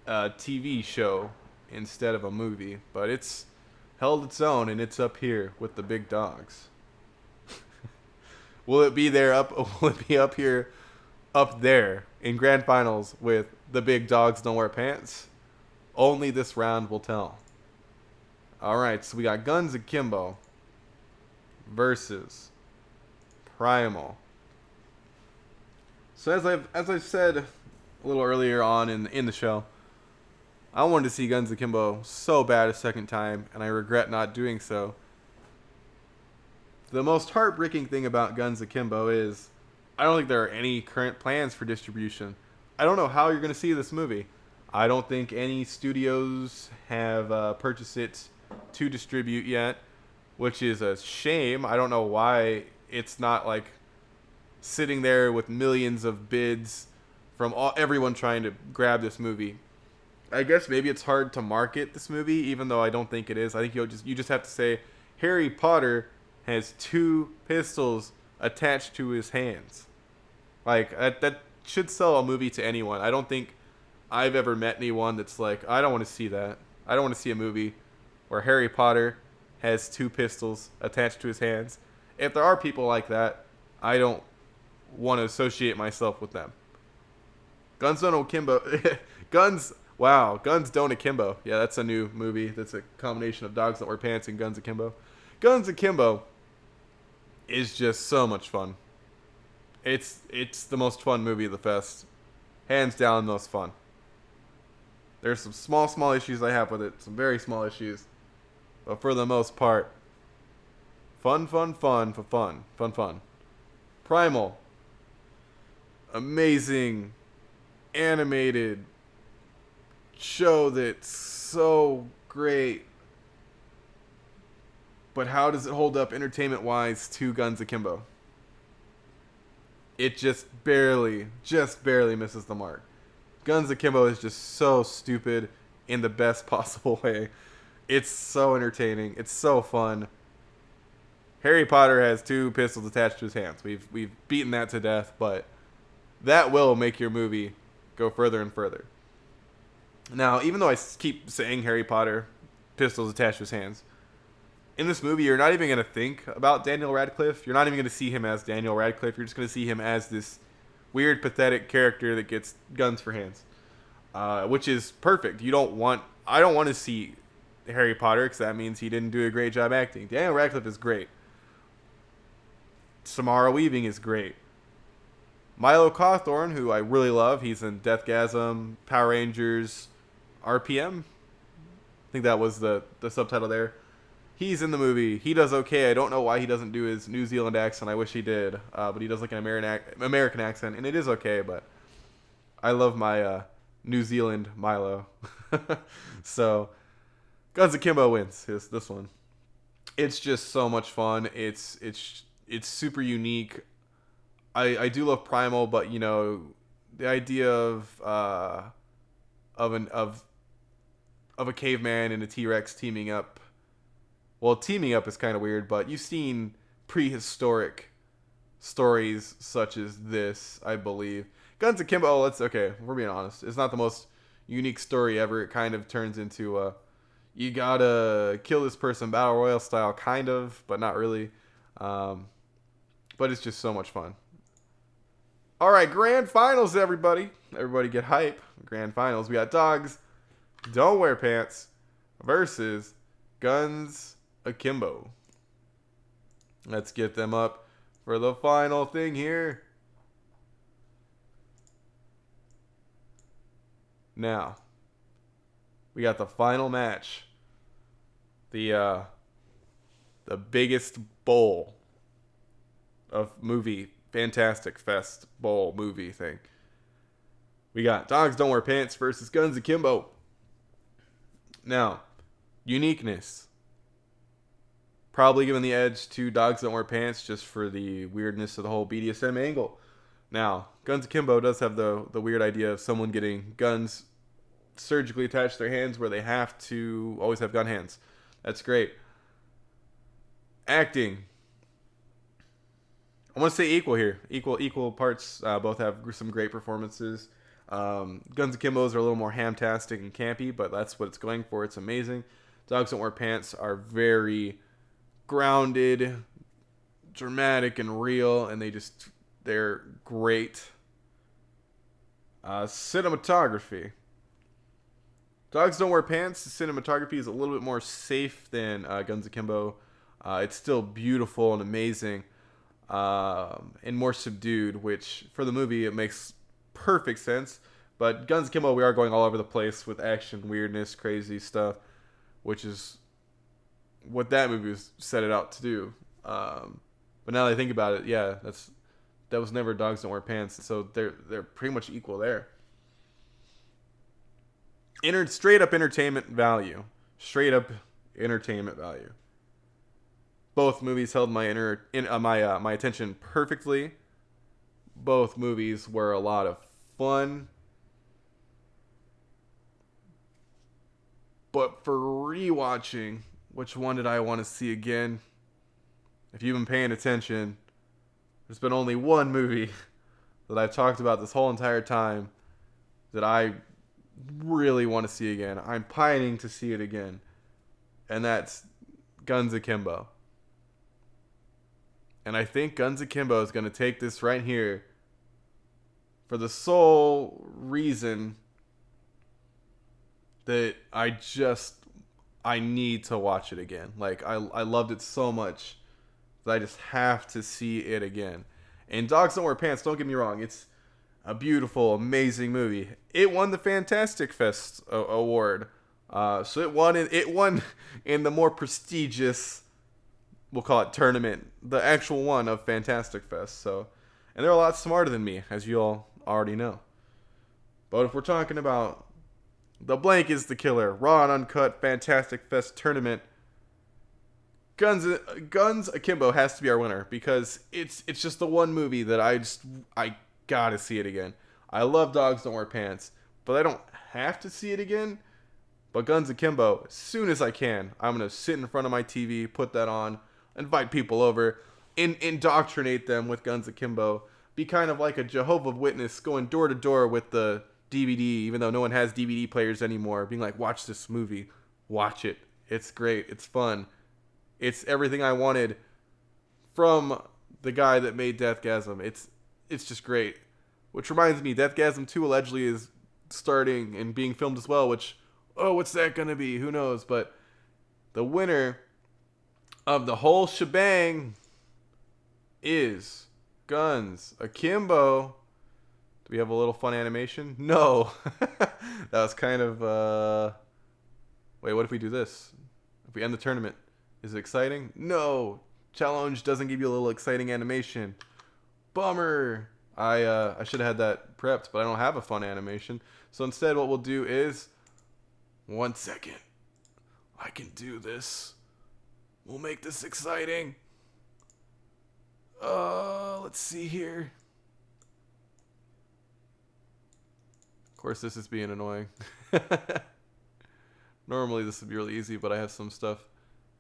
a TV show instead of a movie. But it's held its own and it's up here with the big dogs. Will it be up here, up there in grand finals with the big Dogs Don't Wear Pants? Only this round will tell. All right, so we got Guns Akimbo versus Primal. So as I've said a little earlier on in the show, I wanted to see Guns Akimbo so bad a second time, and I regret not doing so. The most heartbreaking thing about Guns Akimbo is I don't think there are any current plans for distribution. I don't know how you're going to see this movie. I don't think any studios have purchased it to distribute yet, which is a shame. I don't know why it's not like sitting there with millions of bids from everyone trying to grab this movie. I guess maybe it's hard to market this movie, even though I don't think it is. I think you just have to say Harry Potter has 2 pistols attached to his hands. Like that should sell a movie to anyone. I don't think I've ever met anyone that's like, I don't want to see that. I don't want to see a movie where Harry Potter has 2 pistols attached to his hands. If there are people like that, I don't want to associate myself with them. Guns Don't Akimbo. Guns Don't Akimbo. Yeah, that's a new movie. That's a combination of Dogs That Wear Pants and Guns Akimbo. Guns Akimbo is just so much fun. It's the most fun movie of the fest. Hands down, the most fun. There's some small issues I have with it. Some very small issues. But for the most part, fun. Primal. Amazing animated show that's so great. But how does it hold up entertainment-wise to Guns Akimbo? It just barely misses the mark. Guns Akimbo is just so stupid in the best possible way. It's so entertaining. It's so fun. Harry Potter has 2 pistols attached to his hands. We've beaten that to death, but that will make your movie go further and further. Now, even though I keep saying Harry Potter, pistols attached to his hands, in this movie, you're not even going to think about Daniel Radcliffe. You're not even going to see him as Daniel Radcliffe. You're just going to see him as this weird, pathetic character that gets guns for hands, which is perfect. I don't want to see Harry Potter because that means he didn't do a great job acting. Daniel Radcliffe is great. Samara Weaving is great. Milo Cawthorn, who I really love, he's in Deathgasm, Power Rangers, RPM. I think that was the subtitle there. He's in the movie. He does okay. I don't know why he doesn't do his New Zealand accent. I wish he did. But he does like an American accent, and it is okay, but I love my New Zealand Milo. So, Guns Akimbo wins this one. It's just so much fun. It's super unique. I do love Primal, but you know, the idea of a caveman and a T-Rex teaming up. Well, teaming up is kind of weird, but you've seen prehistoric stories such as this, I believe. Guns Akimbo, we're being honest. It's not the most unique story ever. It kind of turns into you gotta kill this person battle royale style, kind of, but not really. But it's just so much fun. All right, grand finals, everybody. Everybody get hype. Grand finals. We got Dogs Don't Wear Pants versus Guns Akimbo. Let's get them up for the final thing here. Now, we got the final match. The biggest bowl of movie Fantastic Fest bowl movie thing. We got Dogs Don't Wear Pants versus Guns Akimbo. Now, uniqueness. Probably giving the edge to Dogs Don't Wear Pants just for the weirdness of the whole BDSM angle. Now, Guns Akimbo does have the weird idea of someone getting guns surgically attached to their hands where they have to always have gun hands. That's great. Acting. I want to say equal here. Equal parts. Both have some great performances. Guns Akimbo's are a little more ham-tastic and campy, but that's what it's going for. It's amazing. Dogs Don't Wear Pants are very grounded, dramatic, and real, and they're great. Cinematography. Dogs Don't Wear Pants, the cinematography is a little bit more safe than Guns Akimbo. It's still beautiful and amazing, and more subdued, which for the movie it makes perfect sense. But Guns Akimbo, we are going all over the place with action, weirdness, crazy stuff, which is what that movie was set it out to do. But now that I think about it, yeah, that was never Dogs Don't Wear Pants, so they're pretty much equal there. Straight up entertainment value. Straight up entertainment value. Both movies held my my attention perfectly. Both movies were a lot of fun. But for rewatching, which one did I want to see again? If you've been paying attention, there's been only one movie that I've talked about this whole entire time that I really want to see again. I'm pining to see it again. And that's Guns Akimbo. And I think Guns Akimbo is going to take this right here for the sole reason that I need to watch it again. Like, I loved it so much that I just have to see it again. And Dogs Don't Wear Pants, don't get me wrong, it's a beautiful, amazing movie. It won the Fantastic Fest award. So it won in the more prestigious, we'll call it tournament, the actual one of Fantastic Fest. So, and they're a lot smarter than me, as you all already know. But if we're talking about the blank is the killer, Raw and Uncut Fantastic Fest tournament, Guns Akimbo has to be our winner because it's just the one movie that I gotta see it again. I love Dogs Don't Wear Pants, but I don't have to see it again. But Guns Akimbo, as soon as I can, I'm gonna sit in front of my TV, put that on, invite people over, indoctrinate them with Guns Akimbo, be kind of like a Jehovah's Witness going door to door with the DVD, even though no one has DVD players anymore, being like, watch this movie, watch it, it's great, it's fun, it's everything I wanted from the guy that made Deathgasm. It's just great. Which reminds me, Deathgasm 2 allegedly is starting and being filmed as well, which, what's that gonna be? Who knows? But the winner of the whole shebang is Guns Akimbo. Do we have a little fun animation? No. That was kind of, wait, what if we do this? If we end the tournament, is it exciting? No. Challenge doesn't give you a little exciting animation. Bummer. I should have had that prepped, but I don't have a fun animation. So instead what we'll do is, 1 second. I can do this. We'll make this exciting. Let's see here. Of course, this is being annoying. Normally this would be really easy, but I have some stuff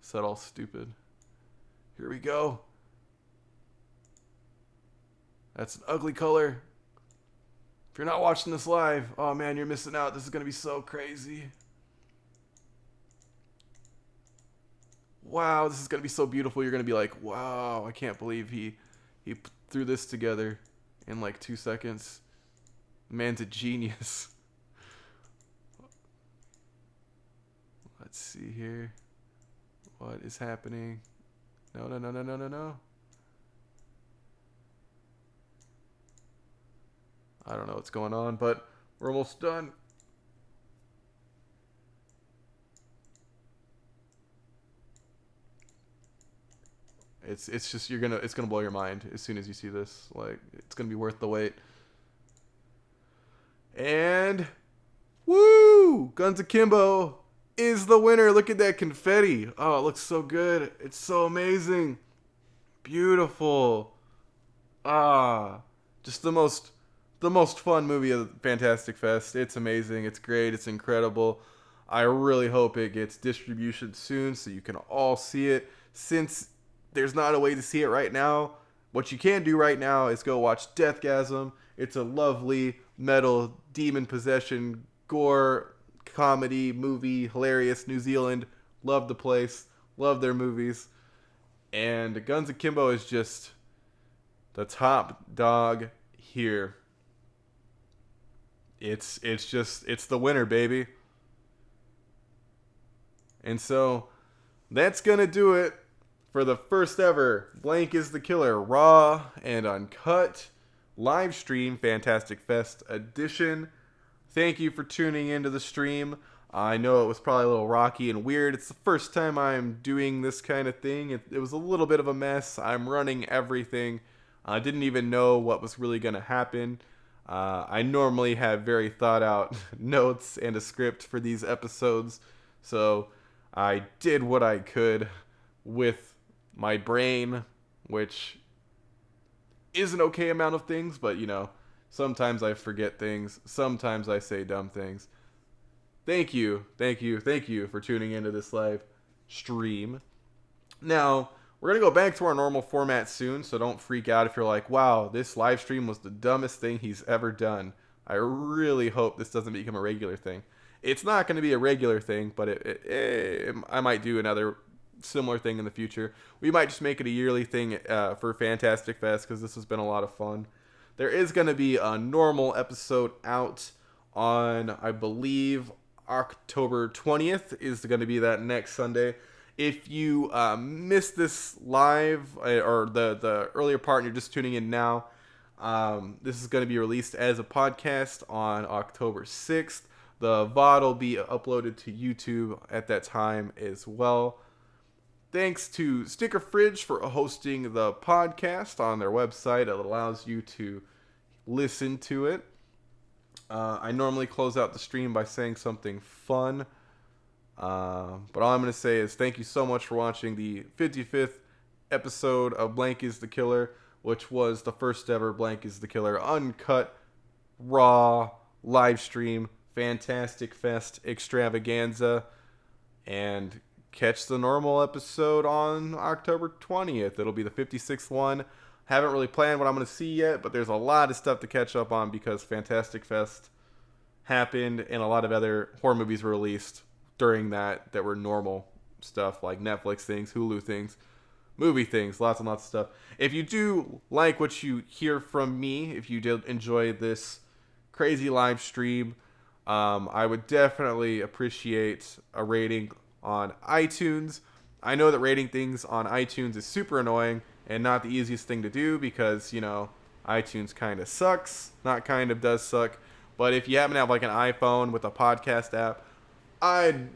set all stupid. Here we go. That's an ugly color. If you're not watching this live, oh man, you're missing out. This is gonna be so crazy. Wow, this is gonna be so beautiful. You're gonna be like, wow, I can't believe he threw this together in like 2 seconds. Man's a genius. Let's see here. What is happening? No. I don't know what's going on, but we're almost done. It's just it's gonna blow your mind as soon as you see this. Like, it's gonna be worth the wait. And woo! Guns Akimbo is the winner. Look at that confetti. Oh, it looks so good. It's so amazing. Beautiful. Just the most fun movie of the Fantastic Fest. It's amazing. It's great. It's incredible. I really hope it gets distribution soon so you can all see it. Since there's not a way to see it right now, what you can do right now is go watch Deathgasm. It's a lovely metal demon possession gore comedy movie, hilarious. New Zealand, love the place, love their movies, and Guns Akimbo is just the top dog here. It's the winner, baby. And so that's gonna do it for the first ever Blank is the Killer Raw and Uncut live stream Fantastic Fest edition. Thank you for tuning into the stream. I know it was probably a little rocky and weird. It's the first time I'm doing this kind of thing. It was a little bit of a mess. I'm running everything. I didn't even know what was really going to happen. I normally have very thought out notes and a script for these episodes. So I did what I could with my brain, which is an okay amount of things, but you know, sometimes I forget things. Sometimes I say dumb things. Thank you for tuning into this live stream. Now, we're going to go back to our normal format soon, so don't freak out if you're like, wow, this live stream was the dumbest thing he's ever done. I really hope this doesn't become a regular thing. It's not going to be a regular thing, but I might do another similar thing in the future. We might just make it a yearly thing for Fantastic Fest, because this has been a lot of fun. There is going to be a normal episode out on, I believe, October 20th is going to be that next Sunday. If you missed this live or the earlier part and you're just tuning in now, this is going to be released as a podcast on October 6th. The VOD will be uploaded to YouTube at that time as well. Thanks to Sticker Fridge for hosting the podcast on their website. It allows you to listen to it. I normally close out the stream by saying something fun. But all I'm going to say is thank you so much for watching the 55th episode of Blank is the Killer, which was the first ever Blank is the Killer uncut, raw, live stream, Fantastic Fest extravaganza. And catch the normal episode on October 20th. It'll be the 56th one. Haven't really planned what I'm going to see yet, but there's a lot of stuff to catch up on because Fantastic Fest happened and a lot of other horror movies were released during that were normal stuff, like Netflix things, Hulu things, movie things, lots and lots of stuff. If you do like what you hear from me, if you did enjoy this crazy live stream, I would definitely appreciate a rating on iTunes. I know that rating things on iTunes is super annoying and not the easiest thing to do because, you know, iTunes kind of sucks. Not kind of, does suck. But if you happen to have like an iPhone with a podcast app, I'd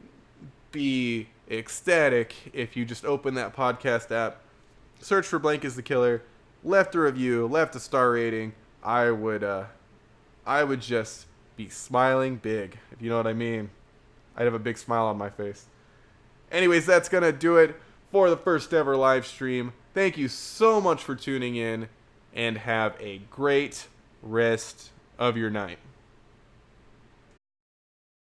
be ecstatic if you just open that podcast app, search for Blank is the Killer, left a review, left a star rating. I would just be smiling big, if you know what I mean. I'd have a big smile on my face. Anyways, that's going to do it for the first ever live stream. Thank you so much for tuning in, and have a great rest of your night.